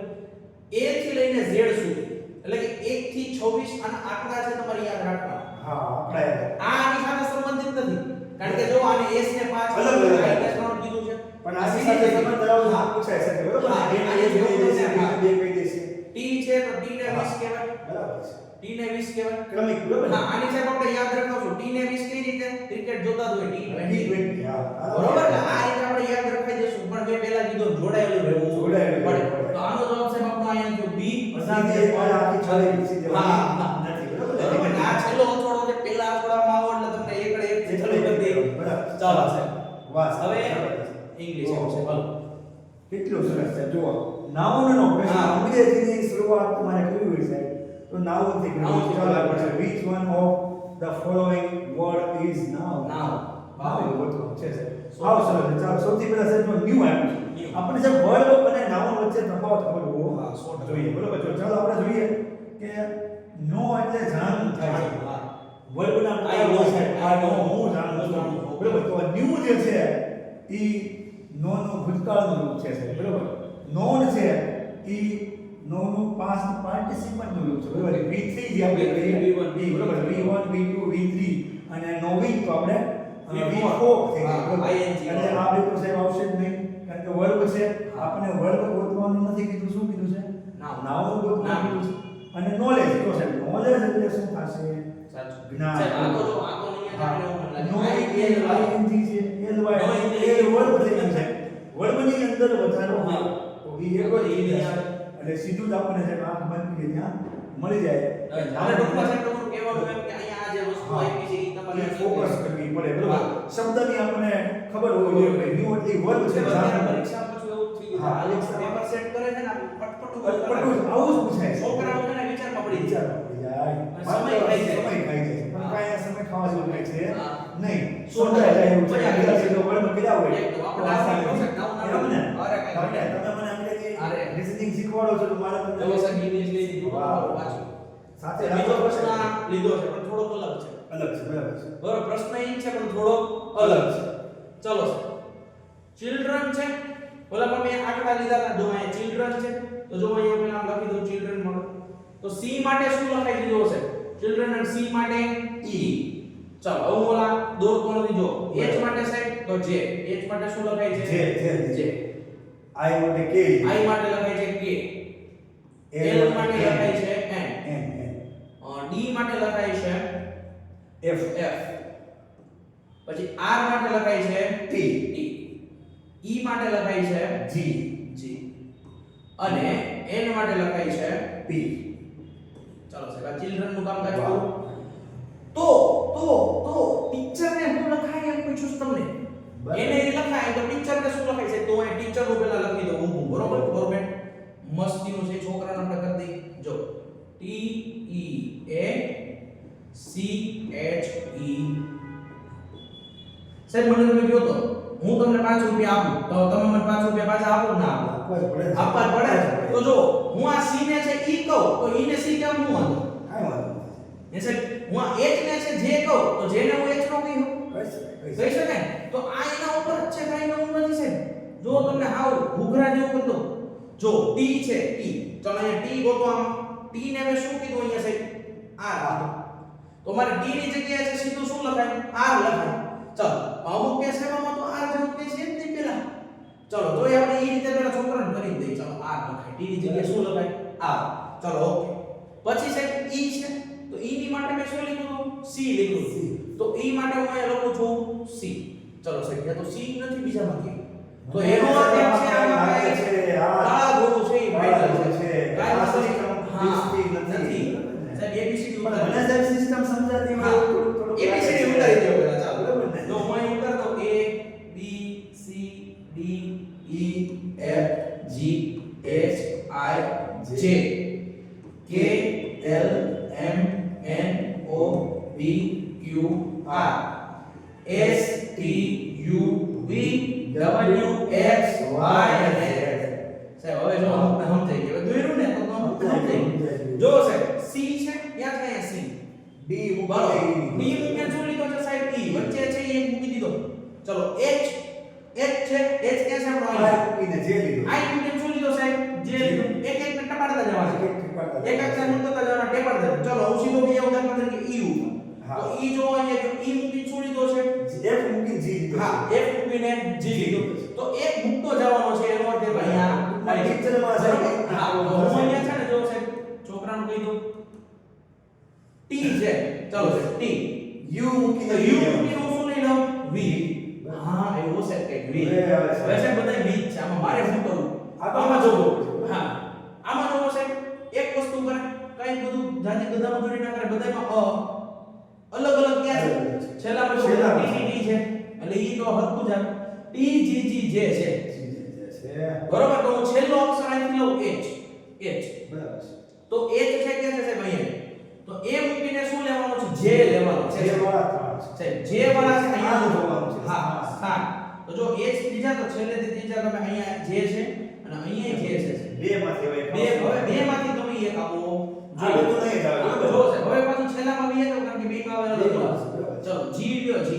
a થી લઈને z સુધી એટલે કે 1 થી 26 આના આંકડા છે તમારે યાદ રાખવા. હા, આપણે આ આની સાથે સંબંધિત નથી કારણ કે જો આને s ને 5 અલગ અલગ i ને 3 કીધું છે પણ આ સાથે સંબંધ ધરાવતો હા. પૂછાય છે બરોબર હા, ને? આ બે એવું કહી દેશે, છે, હા. બે કહી દેશે. t છે તો t ને 20 કહેવાય બરાબર છે. t ને 20 કહેવાય. ક્રમિક બરોબર ને? હા આની સાહેબ આપણે યાદ રાખવું t ને 20 કઈ રીતે ક્રિકેટ જોતા જ હોય t20 T20, હા. બરોબર ને આ રીતે આપણે યાદ રખાઈ દેશું પણ મેં પહેલા કીધું જોડાયેલું રહેવું જોડાયેલું પડે. રહેવું પડે. તો આનો જવાબ સાહેબ આપણો અહીંયા થયો b સીધી એક વાર આખી છરી સીધી હા હા નથી બરોબર ને? બરોબર ને આ છેલ્લો અથોડો છે પહેલા અથોડામાં આવો એટલે તમને એકડે એક એટલે ચાલુ કરી દે. બરાબર. ચાલો સાહેબ વાહ, હવે જબરદસ્ત. ઇંગ્લિશ એમ છે બોલો. કેટલું સરસ છે જુઓ નાઉનનો પ્રશ્ન હા. અંગ્રેજીની શરૂઆત તમારે કરવી હોય સાહેબ તો નાઉનથી કરવી નાઉનથી ચાલો કરવી આપણે which one of the following word is noun Noun. Noun ગોતવાનું છે સાહેબ આવો સરસ છે. ચાલો સૌથી પહેલા સાહેબ જો ન્યુ આવ્યું છે New. આપણે સાહેબ વર્બ અને નાઉન વચ્ચે તફાવત કરવો હા, 100% જોઈએ બરોબર જો ચાલો આપણે જોઈએ કે નો એટલે જાણવું થાય છે હા. વર્બના I know, I know હું જાણું છું બરોબર તો ન્યુ જે છે ઈ નો નો ભૂતકાળનું રૂપ છે સાહેબ બરોબર નોન છે ઈ નો નું પાસ્ટ પાર્ટિસિપન્ટ નું રૂપ છે બરોબર V3 જે આપણે કહીએ V1, બરોબર V1 V2 V3 અને નોવિંગ તો આપણે V4 V4 થઈ હા, ગયું બરોબર. ING એટલે આ બે તો સાહેબ આવશે જ નહીં કારણ કે વર્બ છે આપણે વર્બ ગોતવાનું નથી કીધું શું કીધું છે Noun. Noun ગોતવાનું Noun. કીધું છે અને નોલેજ તો સાહેબ નોલેજ એટલે શું થશે સાચું જ્ઞાન. સાહેબ, આ તો જો આ તો નહીં આવે એવું મને નો લાગે ing છે l y નો ing. એ વર્બ થઈ ગયું છે વર્બની અંદર વધારો હોય હા. તો એ એક જ એ નહીં આવે આવે. એટલે સીધું જ આપણને સાહેબ આંખ બંધ કરીએ ત્યાં મળી જાય આપણે ટૂંકમાં સાહેબ તમારું કહેવાનું એમ કે અહીંયા આ જે વસ્તુ આપી છે એ તમારે ફોકસ કરવી પડે બરોબર હા. શબ્દની આપણને ખબર હોવી જોઈએ કે ન્યુ એટલે વર્બ છે અત્યારે જાણવું. પરીક્ષા પછી એવું થઈ ગયું હા, આ પરીક્ષા. પેપર સેટ કરે છે ને આ ફટફટ ઉપર પટપટ આવું જ પૂછાય છે. છોકરાઓ છે ને વિચારમાં પડી જાય વિચારવા પડી જાય. સમય ખાઈ જાય. સમય ખાઈ જાય. પણ હા. કાંઈ આ સમય ખાવા જેવું કંઈ છે હા. નહીં. સમજાય જાય એવું છે. મજા આવી કદાચ જાય. જો વર્બ કર્યા હોય એકદમ. તો આપણે આસાન આ છે. નવું નવું એમ ને? અરે કાંઈ તમે મને અંગ્રેજી અરે. reasoning શીખવાડો છો તો મારે તમને જો સાહેબ ઇંગ્લિશ લઈ દીધું વાહ. પાછું સાથે બીજો રાખો પ્રશ્ન પડશે. લીધો છે પણ થોડોક અલગ છે અલગ છે બરાબર છે બરોબર પ્રશ્ન એ છે પણ થોડો અલગ છે ચલો ચિલ્ડ્રન છે બોલા પણ મેં આંકડા લીધા હતા જો અહીંયા ચિલ્ડ્રન છે તો જો અહીંયા પેલા લખી દઉં ચિલ્ડ્રન મળે તો સી માટે શું લખાઈ દીધું હશે ચિલ્ડ્રન અને સી માટે ઈ ચલો હવે હું ઓલા દોરતો નથી જો એચ માટે સાહેબ તો જે એચ માટે શું લખાય છે જે આઈ માટે કે આઈ માટે લખાય છે કે એલ માટે લખાય છે એન એન ડી માટે લખાય છે એફ એફ પછી આર માટે લખાય છે ટી ટી ઈ માટે લખાય છે જી જી અને એન માટે લખાય છે પી ચાલો સાહેબ આ ચિલ્ડ્રન નું કામકાજ વાહ. કરું તો ટીચર ને શું લખાય એમ પૂછું છું તમને બરાબર. એને એ લખાય તો ટીચર ને શું લખાય છે તો અહીં ટીચર નું પહેલા લખી દો ઊભું બરોબર ફોર્મેટ મસ્તીનું છે છોકરાને આપણે કરી દઈ જો T E A C H E સાહેબ મને તમે કહો તો હું તમને 5 રૂપિયા આપું તો તમે મને 5 રૂપિયા પાછા આપો ના આપો આપવા જ પડે તો જો હું આ સી ને છે ઈ કહું તો ઈ ને સી કેમ હું વાંધો કાઈ વાંધો એ સાહેબ હું આ એચ ને છે જે કહું તો જે ને હું એચ નો કહી કહી શકે તો આ એના ઉપર જ છે કાઈ નવું નથી સાહેબ જો તમને હાવ ઘૂઘરા જેવું કરી દો જો ટી છે ટી ચાલો અહીંયા ટી ગોતો આમાં ટી ને મેં શું કીધું અહીંયા સાહેબ આર તો મારે ટી ની જગ્યાએ છે સીધું શું લખાય આર લખાય ચાલો અમુક કેસ એવામાં તો આર જેવું કે છે જ નહીં પેલા ચાલો તો એ આપણે એ રીતે પેલા છોકરાને કરી દઈએ ચાલો આર લખાય ટી ની જગ્યાએ શું લખાય આર ચાલો ઓકે પછી સાહેબ ઈ છે તો ઈ ની માટે મેં શું લીધું હતું સી લીધું તો ઈ માટે હું અહીંયા લખું છું સી ચાલો સાહેબ ત્યાં તો સી નથી બીજામાંથી તો એનો અર્થ એમ છે આમાં કાંઈ આ થોડું છે ઈ ફાઇનલ છે કાંઈ નથી નથી સાહેબ એબીસીડી પણ ઉતારી મને સાહેબ સિસ્ટમ સમજાતી હોય હા. થોડું એબીસીડી ઉતારી દો પહેલા ચાલો બરાબર ને? તો હું અહીં ઉતાર દો A B C D E F G H I J K L M N O P Q R S T U V W X Y અને Z સાહેબ હવે જો અમને સમજાઈ ગયું દોર્યું ને તો સમજાઈ ગયું જો સાહેબ C છે ક્યાં છે અહીંયા C ડી બરાબર ડી મૂકે શું લીધો છે સાહેબ E વચ્ચે છે એ મૂકી દીધો ચલો H છે H ક્યાં છે આપણો આઈ અહીં મૂકીને જે લીધું I મૂકે શું લીધો સાહેબ જે લીધું એક એક ને ટપાડતા જવાના એક અક્ષર મૂકતા જવાના ટેપાડતા ચલો હું સીધો બીજા ઉદાહરણ તરીકે E ઉપર હા. તો E જો અહીંયા E મૂકી શું લીધો છે એફ મૂકી જી લીધું હા F મૂકીને G લીધો તો એક મૂકતો જવાનો છે એનો અર્થ એ ભાઈ આ પિક્ચરમાં છે હા તો હું અહીંયા છે ને જો સાહેબ છોકરાનું કહી દઉં T છે ચાલો સાહેબ T યુ મૂકીને તો U મૂકીને હું શું લઈ લઉં V હા એવું છે કે V હવે આવે છે. હવે સાહેબ બધા V જ છે આમાં મારે શું કરવું આમાં જોવો હા આમાં જોવો સાહેબ એક વસ્તુ કરે કઈ બધું જાતિ ગધામાં દોરી ના કરે બધામાં અલગ અલગ ક્યાં છે છેલ્લામાં જો છેલ્લામાં. T છે એટલે ઈ તો હરખું જ આવે T G G J છે છે બરોબર તો હું છેલ્લો અક્ષર અહીંથી લઉં H બરાબર છે તો H છે ક્યાં છે સાહેબ અહીંયા તો એ મૂકીને શું લેવાનું છે J લેવાનું છે જે વાળા ત્રણ છે. સાહેબ J વાળા છે અહીંયા સ્થાન જોવાનું છે. હા સ્થાન તો જો H ત્રીજા તો છેલ્લેથી ત્રીજા તમે અહીંયા J છે અને અહીંયા J છે બે માંથી હવે બે હવે બે માંથી તમે એક આપો આ બધું નહીં જ આવે, બરાબર. જો સાહેબ હવે પાછું છેલ્લામાં બે તો કારણ કે બે માં આવે બે માં અલગ આવે, બરાબર. ચલો G લ્યો G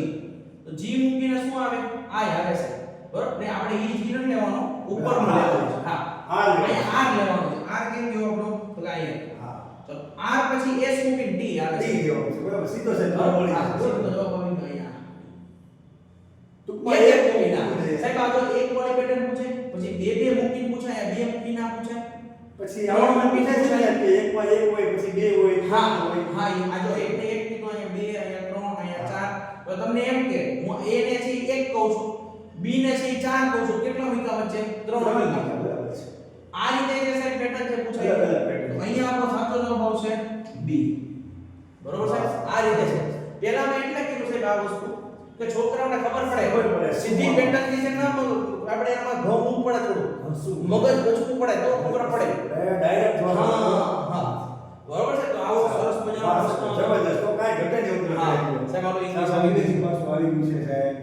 તો G મૂકીને શું આવે I આવે છે બરોબર ને આપણે ઈ G નથી લેવાનો ઉપરનો હા, લેવાનો છે હા R લેવાનો. અહીંયા R લેવાનો છે R કેમ ગયો આપણો તો કે અહીંયા હા ચલો R પછી S મૂકીને D આવે છે ડી લેવાનું છે બરાબર સીધો છે તો બરોબર મળી હા જશે. સીધો જવાબ આવી ગયો અહીંયા ટૂંકમાં એક એક એક મૂકીને મૂકીને. સાહેબ આ જો એક વાળી પેટર્ન પૂછે પછી બે બે મૂકીને પૂછાય બે મૂકીને આ પૂછાય પછી આમાં પૂછે છે ને કે એક એકમાં એક હોય પછી બે હોય હા ત્રણ હોય. હા આ જો એક ને એક કીધું અહીંયા 2 અહીંયા 3 અહીંયા 4 તો તમને એમ કે હું a ને છે 1 કહું છું b ને છે 4 કહું છું કેટલા મીકા વચ્ચે 3 મીકા બરાબર છે. આ રીતે જે સાહેબ પેટર્ન છે પૂછાય અલગ અલગ pattern. તો અહીંયા આપણો સાચો જવાબ આવશે b બરોબર સાહેબ આ રીતે છે પહેલા મેં એટલે કીધું સાહેબ આ વસ્તુ કે છોકરાઓને ખબર ખબર પડે પડે. સીધી પેટર્ન ની છે ના આપણે એમાં ઘઉં પડે થોડું મગજ બચવું પડે તો ખબર પડે ડાયરેક્ટ જવાબ હા આપો. હા બરોબર છે તો આવો સરસ મજાનો પ્રશ્ન જબરદસ્ત. તો કાંઈ ઘટે નહીં એવું હા નથી. સાહેબ આપણો ઇંગ્લિશ સાહેબ, અંગ્રેજી પાછું આવી ગયું છે સાહેબ.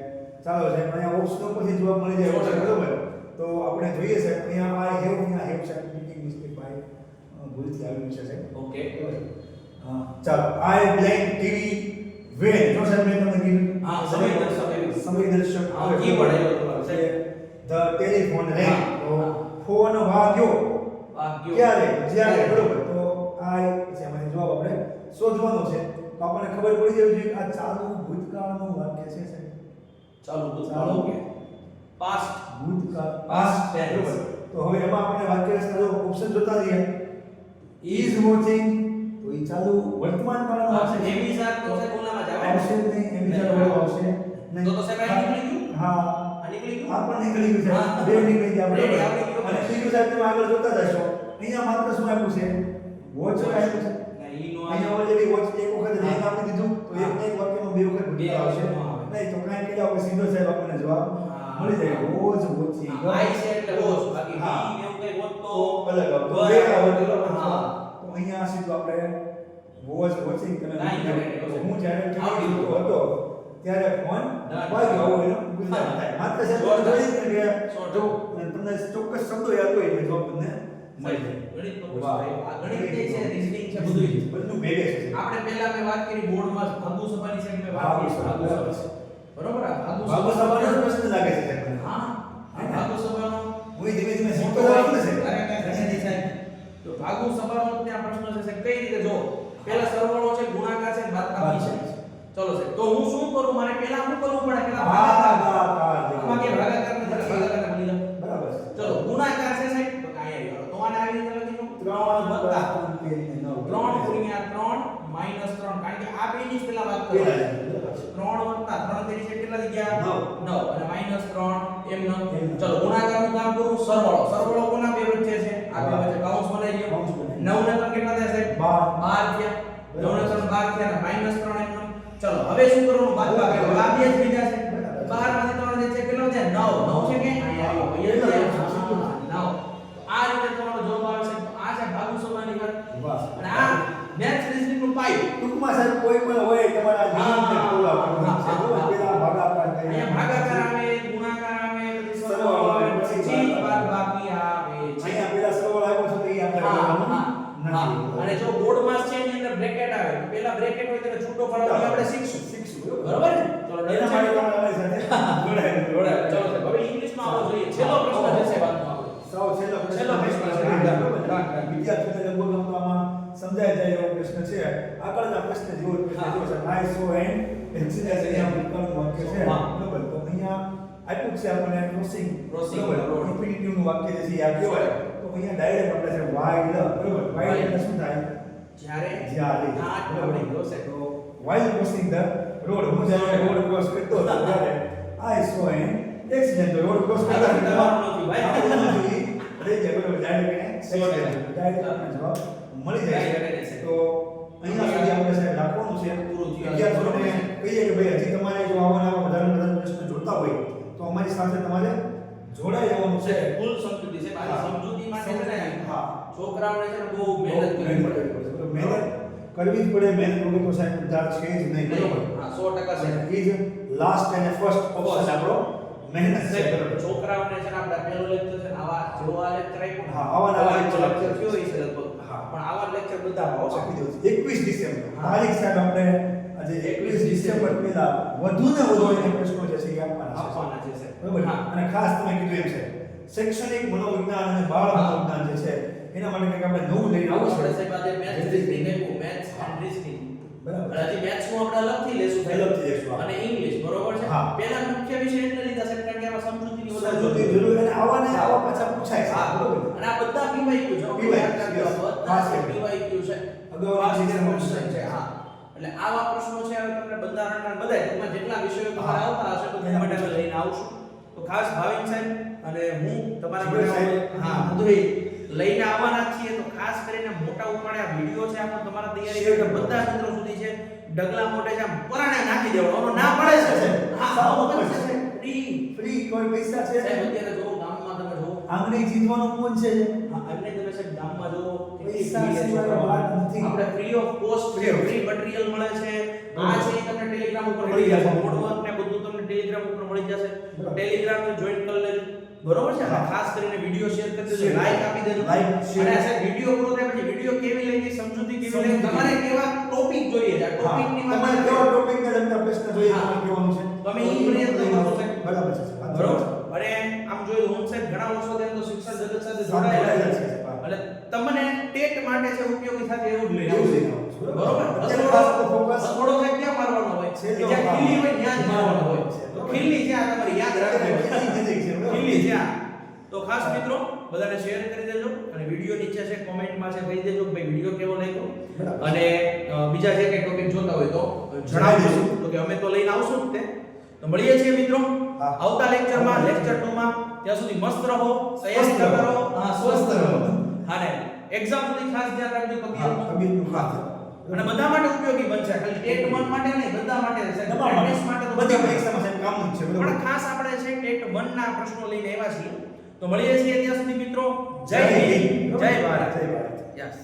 ચાલો સાહેબ અહીંયા ઓપ્શનો પરથી જવાબ મળી જાય એવું છે, બરોબર. તો આપણે જોઈએ સાહેબ અહીંયા અહીંયા હેવ સાહેબ મીટિંગ મિસ્ટેક ભાઈ ભૂલથી આવી ગયું છે સાહેબ. ઓકે હા, ચાલો આઈ બ્લેન્ક ટીવી વેન જો સાહેબ મેં તમને કીધું હા, સમયદર્શક એવું. સમયદર્શક હા, keyboard આવ્યો તમારો છે સાહેબ. ધ ટેલિફોન હા, રેંગ તો હા. ફોન વાગ્યો વાગ્યો. ક્યારે જ્યારે ક્યારે? બરોબર તો આ છે મને જવાબ આપણે શોધવાનો છે તો આપણને ખબર પડી જવી જોઈએ કે આ ચાલુ ભૂતકાળનું વાક્ય છે સાહેબ. ચાલો ચાલો. ચાલો ઓકે પાસ્ટ ભૂતકાળ Past tense. બરોબર. તો હવે એમાં આપણે વાક્ય રચના ઓપ્શન જોતા જઈએ ઇઝ વોચિંગ તો એ ચાલુ વર્તમાન કાળનું આ આવશે એમી સાહેબ તો સાહેબ ઓલામાં જ આવે ને? આવશે નહીં એમ વિચાર વાળું આવશે નહીં. તો સાહેબ આ નીકળી ગયું? હા આ નીકળી ગયું? આ પણ નીકળી ગયું છે હા. બે નીકળી ગયા બે બરોબર. આવડી ગયું. અને ત્રીજું સાહેબ તમે આગળ જોતા જશો અહીંયા માત્ર શું આપ્યું છે વોચ આપ્યું છે ના, ઈ નો આવે. અહીંયા ઓલરેડી વોચ એક વખત રેંગ આપી દીધું તો એક એક વાક્યમાં બે વખત બે ભૂતકાળ આવશે નો આવે. નહીં તો કાંઈ કર્યા વગર સીધો સાહેબ આપણને જવાબ હા. મળી જાય વોચ વોચિંગ હા, આઈ છે એટલે વોચ બાકી હા. બી ને એવું કઈ હોત તો તો અલગ આવતો બરાબર. બે આવતો હા. તો અહીંયા સીધું આપણે વોચ વોચિંગ તમે કાંઈ કીધું. નહીં, તો હું જ્યારે આવડી ટીવી ગયું. હતો ત્યારે ફોન ના, વાગ્યો ના. આવો એનો ગુજરાત હા. થાય માત્ર સાહેબ જોરદાર. જોઈ જ ને કે જોરદાર. જો તમને ચોક્કસ શબ્દો યાદ હોય એટલે જવાબ તમને મળી જાય ગણિતનો વાહ. પ્રશ્ન આ ગણિત જે છે રીઝનિંગ છે બધું જ. બધું ભેગે છે આપણે પહેલા મેં વાત કરી બોર્ડમાં ભાગુ સભાની છે મેં વાત ભાગુ કરી સભા, ભાગુ બરાબર. સભા બરોબર આ ભાગુ બાબુ સભા સભાનો પ્રશ્ન લાગે છે સાહેબ મને. હા આ ભાગુ સભાનો હું ધીમે ધીમે મોટો શીખતો જાઉં છું ને અરે સાહેબ. કાંઈ ઘણી સાહેબ તો ભાગુ સભાનો ત્યાં પ્રશ્ન છે સાહેબ કઈ રીતે જો પહેલા સરવાળો છે ગુણાકાર છે બાદબાકી છે ચલો સાહેબ તો હું શું કરું મારે પહેલા શું કરવું પડે પહેલા ભાગાકાર આમાં કે ભાગાકાર ને ભાગાકાર ભૂલી જાઓ બરાબર છે. ચલો ગુણાકાર છે સાહેબ તો કાંઈ આવી ગયો તો આને આવી રીતે લખી દો 3 વત્તા 3 3 ગુણ્યા 3 માઈનસ 3 કારણ કે આ બેની જ પહેલા વાત કરો 3 વત્તા 3 તેરી છે કેટલા થઈ ગયા 9 અને માઈનસ 3 એમ ન ચલો ગુણાકારનું કામ કરું સરવાળો સરવાળો કોના બે વચ્ચે છે આ બે વચ્ચે કૌંસ બનાવી દો કૌંસ બનાવી. 9 ને 3 કેટલા થયા સાહેબ 12 થયા 9 ને 3 12 થયા અને માઈનસ 3 એમ ન ચલો હવે શું કરવાનું બાદબાકી હવે આ બે જ બીજા છે 12 માંથી 3 જે છે કેટલો છે 9 9 છે કે અહીંયા આવ્યો એ જ છે 9 આ રીતે તમારો જવાબ આવે છે તો આ છે ભાગુ સભાની વાત વાહ. અને આ મેથ્સ રીઝનિંગ નું પાયું ટૂંકમાં સાહેબ કોઈ પણ હોય તમારા નિયમને પૂરા પાડવાના છે. બરોબર? પેલા ભાગાકાર થાય. અહીંયા ભાગાકાર આવે ગુણાકાર આવે પછી સરવાળો આવે પછી ચીજ બાદબાકી આવે છે અહીંયા પેલા સરવાળો આવ્યો છે તો એ આપણે હા કરવાનું હા હા નથી. અને જો બોર્ડમાં છે એની અંદર બ્રેકેટ આવે પેલા બ્રેકેટ હોય તેને છૂટો પાડવાનો આપણે શીખશું શીખશું. બરોબર ને ચલો એના માટે તમારે અમારી સાથે જોડાયેલું. જોડાય ચલો સાહેબ હવે ઇંગ્લિશમાં આવો જોઈએ છેલ્લો પ્રશ્ન જે છે વાતનો આપણો સાવ છેલ્લો છેલ્લો પ્રશ્ન છે. બરોબર ને? હા. વિદ્યાર્થીઓને લગભગ આમ તો આમાં સમજાય જાય એવો પ્રશ્ન છે આગળના પ્રશ્ન જેવો જ પ્રશ્ન હા. જેવો છે આઈ સો એન્ડ એક્સિડન્ટ અહીંયા ભૂતકાળનું વાક્ય છે હા. બરોબર તો અહીંયા આપ્યું છે આપણને ક્રોસિંગ Crossing બરોબર road. ઇન્ફિનિટિવનું વાક્ય જે છે એ આપ્યું હોય તો અહીંયા ડાયરેક્ટ આપણે છે વાઇલ બરોબર વાઇલ એટલે શું થાય જ્યારે જ્યારે હા આપણે ગયો સાહેબ તો વાઇલ ક્રોસિંગ ધ રોડ હું જ્યારે રોડ ક્રોસ કરતો હતો ત્યારે I saw and accident road cross કરતા આ તમારું નથી ભાઈ. આપણું નથી. રહી જાય બરોબર ડાયરેક્ટ ડાયરેક્ટ આપણને જવાબ મળી જાય Direct છે છે. તો અહીંયા સુધી આપણે સાહેબ રાખવાનું છે પૂરું થયું. વિદ્યાર્થીઓને કહીએ કે ભાઈ હજી તમારે જો આવા બધા પ્રશ્નો જોતા હોય તો અમારી સાથે તમારે જોડાઈ જવાનું છે ફૂલ સમજૂતી છે બાકી હા. સમજૂતી માટે છે ને હા. છોકરાઓને છે ને બહુ મહેનત કરવી પડે મહેનત કરવી જ પડે મહેનત વગર તો સાહેબ ઉદ્ધાર છે જ નહીં બરોબર હા 100% છે ઈ જ લાસ્ટ અને ફર્સ્ટ ઓપ્શન આપણો મહેનત છે બરોબર છોકરાઓને છે ને આપણે પહેલો લેક્ચર છે ને આવા જો આ લેક્ચર આપ્યો ને, હા, આવા લેક્ચર lecture થયો હશે લગભગ હા. પણ આવા લેક્ચર બધા આવશે આપી દઉં છું. 21 ડિસેમ્બર હા. તારીખ સાહેબ આપણે આજે 21 ડિસેમ્બર પહેલા વધુ ને વધુ એને પ્રશ્નો જે છે એ આપવાના છે આપવાના છે સાહેબ. બરોબર હા. અને ખાસ તમે કીધું એમ છે શૈક્ષણિક મનોવિજ્ઞાન અને બાળ હા. મનોવિજ્ઞાન જે છે એના માટે કંઈક આપણે નવું લઈને આવું આવવું આપણે છે સાહેબ આજે મેથ્સ રીઝનિંગ આપ્યું મેથ્સ એન્ડ રીઝનિંગ બરાબર હજી મેથ્સ નું આપણે અલગથી લેશું સાહેબ. અલગથી લેશું. અને ઇંગ્લિશ બરોબર છે હા. પહેલા મુખ્ય વિષય એટલે લીધા છે કારણ કે આમાં સમજૂતીની વધારે સમજૂતી જરૂર અને આવા ને આવા પાછા પૂછાય છે હા બરોબર અને આ બધા બી PYQ છે PYQ, યાદ રાખજો yes. બધા ખાસ છે કરીને. PYQ છે અગાઉ Past જે year question question છે હા એટલે આવા પ્રશ્નો છે હવે તમને બંધારણના બધાય ટૂંકમાં જેટલા વિષયો તમારે આવતા હશે બધા માટે અમે લઈને આવશું તો ખાસ ભાવિન સાહેબ અને હું તમારા જીગર માટે સાહેબ. હા બધુંય લઈને આવવાના જ છીએ તો ખાસ કરીને મોટા ઉપાડે આ વિડિયો છે આપણો તમારા તૈયારી Share કરતા કરો. બધા મિત્રો સુધી છે ડગલા મોટે છે આમ પરાણે નાખી દેવાનો ના પડે છે હા સાવ મફત મફત છે છે. ફ્રી ફ્રી કોઈ પૈસા છે સાહેબ અત્યારે જો ગામમાં તમે જો આંગળી જીતવાનો કોણ છે અમને તમે સાહેબ ગામમાં જો પૈસા સિવાય વાત નથી. આપણે free of cost Free of free material મળે છે આ છે ઈ તમને ટેલિગ્રામ ઉપર મળી જશે મોડવર્ક ને બધું તમને ટેલિગ્રામ ઉપર મળી જશે બરાબર. ટેલિગ્રામ ને જોઈન કરી લેજો બરોબર છે અને હા. ખાસ કરીને વિડિયો શેર કરી દેજો Share. લાઈક આપી દેજો Like, share. અને સાહેબ વિડિયો પૂરો થાય પછી વિડિયો કેવી લાગી સમજૂતી કેવી લાગી સમજૂતી. તમારે કેવા ટોપિક જોઈએ છે આ હા, ટોપિકની વાત તમારે કેવા ટોપિકને લગતા પ્રશ્ન જોઈએ હા. તમારે કહેવાનું છે તમે ઈ પ્રયત્ન કરો સાહેબ. બરાબર છે વાત બરોબર અને આમ જોઈએ હું સાહેબ ઘણા વર્ષોથી એમ તો શિક્ષણ જગત સાથે જોડાયેલા જોડાયેલા છે. છે એટલે તમને ટેટ માટે છે ઉપયોગી થાય એવું જ લઈને એવું આવજો. લઈને આવજો. બરોબર અત્યારે ખાસ તો focus થોડો સાહેબ ક્યાં મારવાનો હોય છે કે તો જ્યાં હા. ખીલી હોય ત્યાં જ મારવાનો હોય છે. તો ખીલી જ્યાં તમારે યાદ રાખવી ખીલી નજીક છે, બરોબર. ખીલી જ્યાં તો ખાસ મિત્રો બધાને શેર કરી દેજો અને વિડિયો નીચે છે કોમેન્ટમાં છે કહી દેજો કે ભાઈ વિડિયો કેવો લાગ્યો બરાબર. અને બીજા જે કંઈ ટોપિક જોતા હોય તો જણાવજો તો કે અમે તો લઈને આવશું જ તે તો મળીએ છીએ મિત્રો હા. આવતા લેક્ચરમાં લેક્ચર 2 માં ત્યાં સુધી મસ્ત રહો તૈયારી કરતા રહો હા સ્વસ્થ રહો અને એક્ઝામ સુધી ખાસ ધ્યાન રાખજો તબિયતનું તબિયતનું ખાસ અને બધા માટે ઉપયોગી બનશે ખાલી ટેટ 1 માટે નહીં બધા માટે સાહેબ તમામ પ્રેક્ટિસ માટે તો બધી બધા પરીક્ષામાં સાહેબ કામનું જ છે, બરોબર. પણ ખાસ આપણે છે ટેટ 1 ના પ્રશ્નો લઈને આવ્યા છીએ તો મળીએ છીએ ત્યાં સુધી મિત્રો જય હિન્દ જય ભારત જય ભારત. યસ